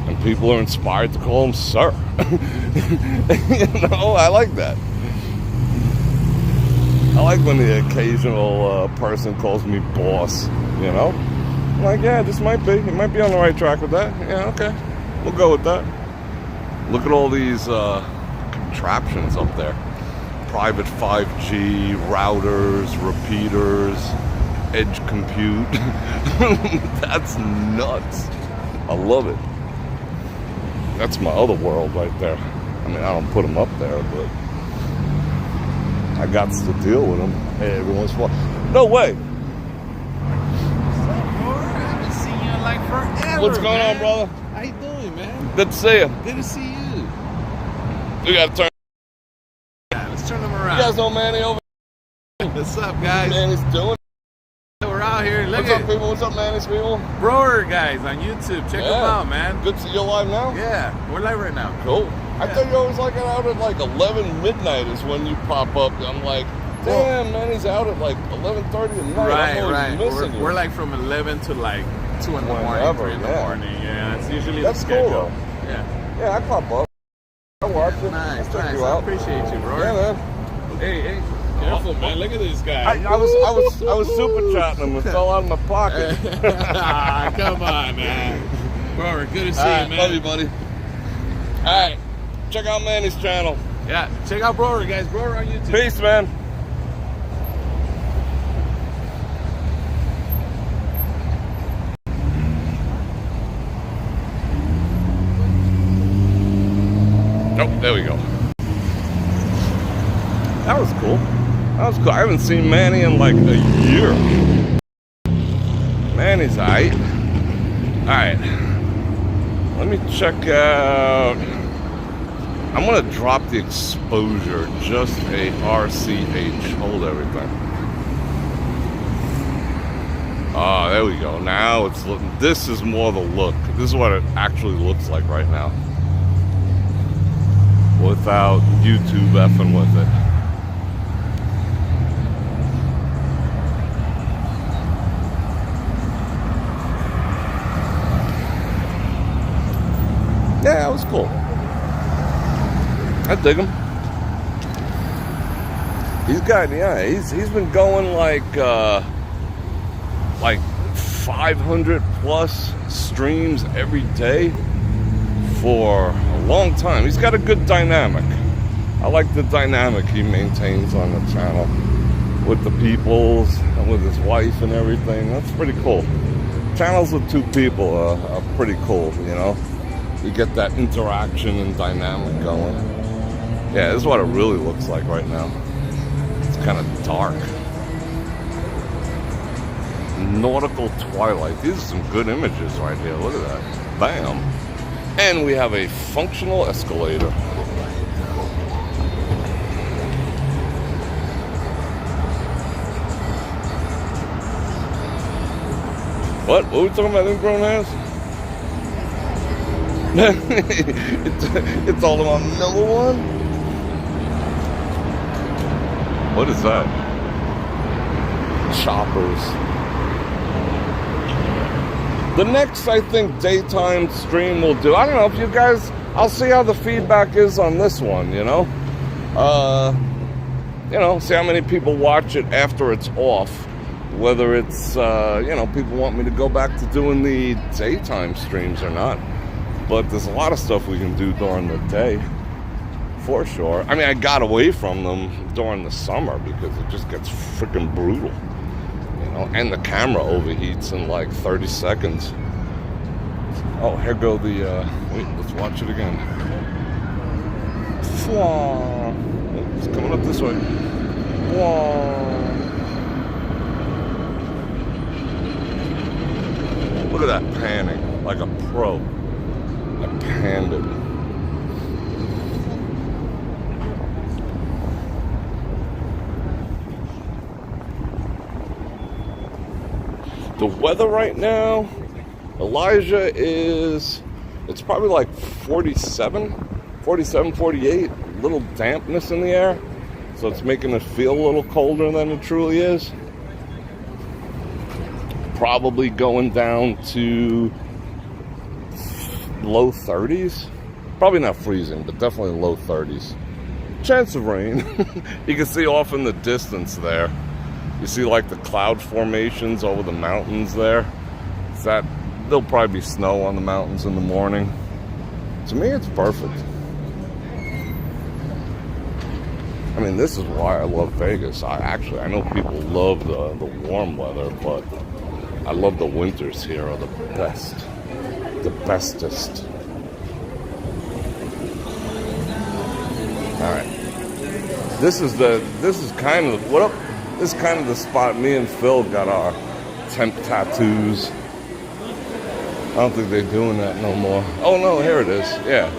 And people are inspired to call him sir. I like that. I like when the occasional person calls me boss, I'm like, yeah, this might be. He might be on the right track with that. Yeah, okay. We'll go with that. Look at all these contraptions up there. Private 5G, routers, repeaters, edge compute. That's nuts. I love it. That's my other world right there. I mean, I don't put them up there, but I got to deal with them every once in a while. No way. What's up, bro? I haven't seen you in forever. What's going on, brother? How you doing, man? Good to see you. Good to see you. We gotta turn. Yeah, let's turn them around. You guys know Manny over? What's up, guys? Manny's doing. We're out here. Look What's up, people? What's up, Manny's people? Bror guys on YouTube. Check them out, man. Good to see you live now? Yeah, we're live right now. Cool. I thought you always out at 11 midnight is when you pop up. I'm like, damn, man, he's out at 11:30 at night. Right. We're from 11 to 2 in the morning, 3 in the morning. Yeah, that's usually the schedule. Cool, though. Yeah, I pop up. I watch it. Nice. I appreciate you, bro. Yeah, man. Hey. Careful, man. Look at this guy. I was super chatting him. It fell out of my pocket. Come on, man. Bro, good to see you, man. Love you, buddy. All right. Check out Manny's channel. Yeah, check out Bror, guys. Bror on YouTube. Peace, man. Oh, there we go. That was cool. I haven't seen Manny in a year. Man, he's aight. Alright. Let me check out. I'm gonna drop the exposure just a RCH. Hold everything. Ah, there we go. Now it's looking. This is more the look. This is what it actually looks like right now, without YouTube effing with it. Yeah, it was cool. I dig him. He's got, yeah, he's been going like 500 plus streams every day for a long time. He's got a good dynamic. I like the dynamic he maintains on the channel with the peoples and with his wife and everything. That's pretty cool. Channels with two people are pretty cool, you know. You get that interaction and dynamic going. Yeah, this is what it really looks like right now. It's kind of dark. Nautical twilight. These are some good images right here. Look at that. Bam. And we have a functional escalator. What? What are we talking about them grown ass? it's all about number one. What is that? Choppers. The next, I think, daytime stream we'll do. I don't know if you guys. I'll see how the feedback is on this one. You know, see how many people watch it after it's off. Whether it's people want me to go back to doing the daytime streams or not. But there's a lot of stuff we can do during the day, for sure. I mean, I got away from them during the summer because it just gets freaking brutal, you know. And the camera overheats in like 30 seconds. Oh, here go the. Wait, let's watch it again. It's coming up this way. Look at that panning, like a pro. I panned it. The weather right now, Elijah it's probably like 47, 48, a little dampness in the air. So it's making it feel a little colder than it truly is. Probably going down to low 30s. Probably not freezing, but definitely low 30s. Chance of rain. You can see off in the distance there. You see like the cloud formations over the mountains there. There'll probably be snow on the mountains in the morning. To me, it's perfect. I mean, this is why I love Vegas. I know people love the warm weather, but I love the winters here are the best. The bestest. All right. This is kind of the spot me and Phil got our temp tattoos. I don't think they're doing that no more. Oh no, here it is. Yeah.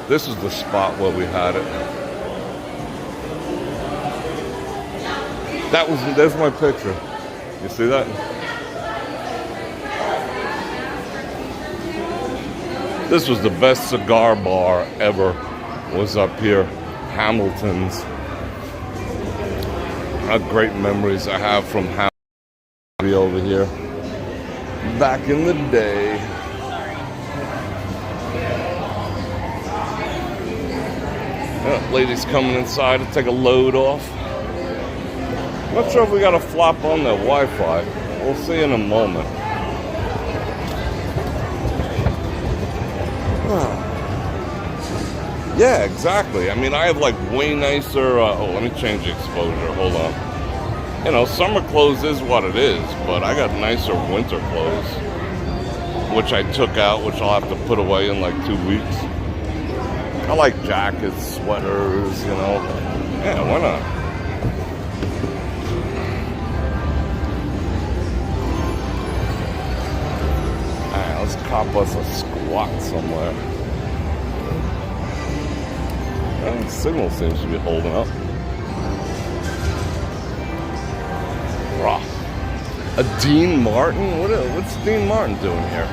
This is the spot where we had it. There's my picture. You see that? This was the best cigar bar ever, was up here, Hamilton's. Great memories I have from Hamilton over here. Back in the day. Ladies coming inside to take a load off. Not sure if we got a flop on the Wi-Fi. We'll see in a moment. Yeah, exactly. I mean, I have like way nicer. Let me change the exposure. Hold on. You know, summer clothes is what it is, but I got nicer winter clothes, which I took out, which I'll have to put away in like 2 weeks. I like jackets, sweaters, you know. Yeah, why not? cop us a squat somewhere. And the signal seems to be holding up. Rah. A Dean Martin? What's Dean Martin doing here?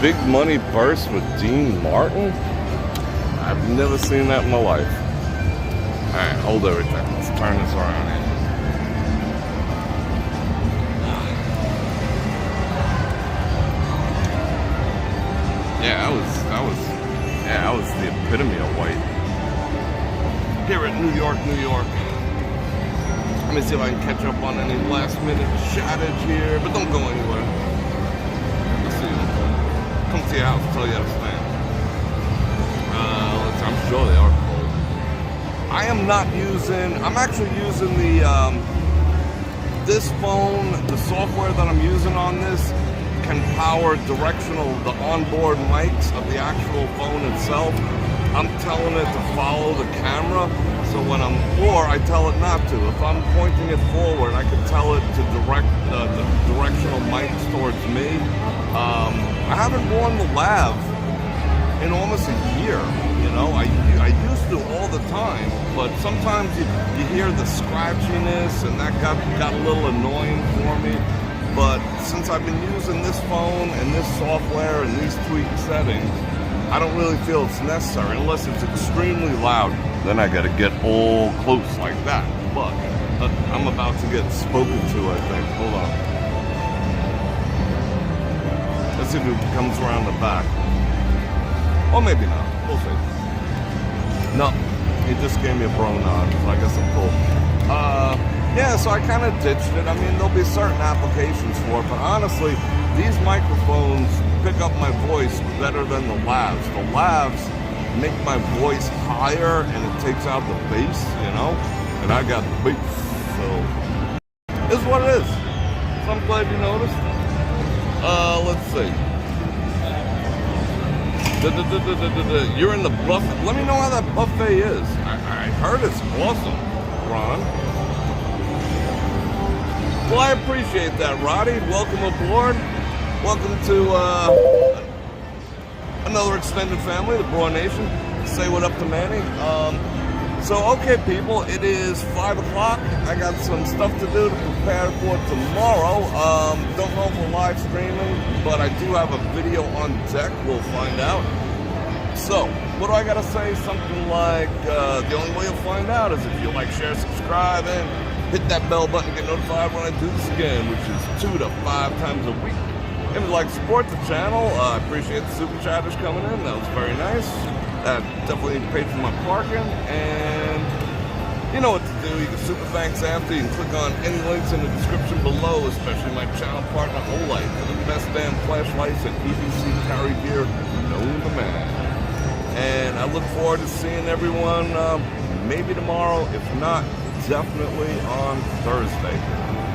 Big money burst with Dean Martin? I've never seen that in my life. Alright, hold everything. Let's turn this around here. Yeah, that was the epitome of white. Here at New York, New York. Let me see if I can catch up on any last minute shottage here, but don't go anywhere. I'll see you. Come to your house, tell you how to stand. I'm sure they are cold. I'm actually using this phone, the software that I'm using on this can power the onboard mics of the actual phone itself. I'm telling it to follow the camera, so or I tell it not to. If I'm pointing it forward, I can tell it to direct the directional mics towards me. I haven't worn the lav in almost a year. You know, I used to all the time, but sometimes you hear the scratchiness, and that got a little annoying for me. But since I've been using this phone and this software and these tweaked settings, I don't really feel it's necessary unless it's extremely loud. Then I gotta get all close like that. But I'm about to get spoken to, I think. Hold on. Let's see if it comes around the back. Or maybe not. We'll see. No, he just gave me a bro nod, so I guess I'm cool. Yeah, so I kind of ditched it. I mean, there'll be certain applications for it, but honestly, these microphones pick up my voice better than the lavs. The lavs make my voice higher, and it takes out the bass, you know? And I got the bass, so it's what it is. So I'm glad you noticed. Let's see. You're in the buffet. Let me know how that buffet is. I heard it's awesome, Ron. Well, I appreciate that, Roddy. Welcome aboard. Welcome to another extended family, the BrorNation. Say what up to Manny. Okay, people, it is 5 o'clock. I got some stuff to do to prepare for tomorrow. Don't know if we're live streaming, but I do have a video on deck. We'll find out. So, what do I gotta say? Something like, the only way you'll find out is if you like, share, subscribe, and hit that bell button to get notified when I do this again, which is 2 to 5 times a week. If you'd like to support the channel, I appreciate the super chatters coming in. That was very nice. That definitely paid for my parking. And you know what to do. You can super thanks after. You can click on any links in the description below, especially my channel partner, Olight, for the best damn flashlights and EBC carry gear known to man. And I look forward to seeing everyone maybe tomorrow, if not, definitely on Thursday.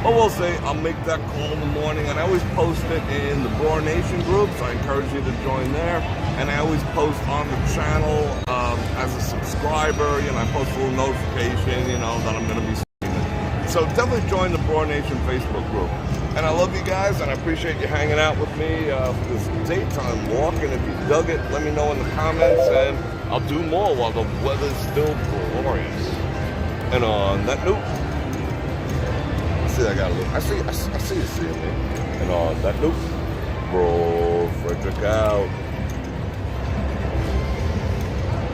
But we'll see. I'll make that call in the morning, and I always post it in the BrorNation group, so I encourage you to join there. And I always post on the channel as a subscriber. You know, I post a little notification, you know, that I'm going to be streaming. So definitely join the BrorNation Facebook group. And I love you guys, and I appreciate you hanging out with me for this daytime walk. And if you dug it, let me know in the comments, and I'll do more while the weather's still glorious. And on that note, I see you seeing me. And on that note, Bror Fredrik out.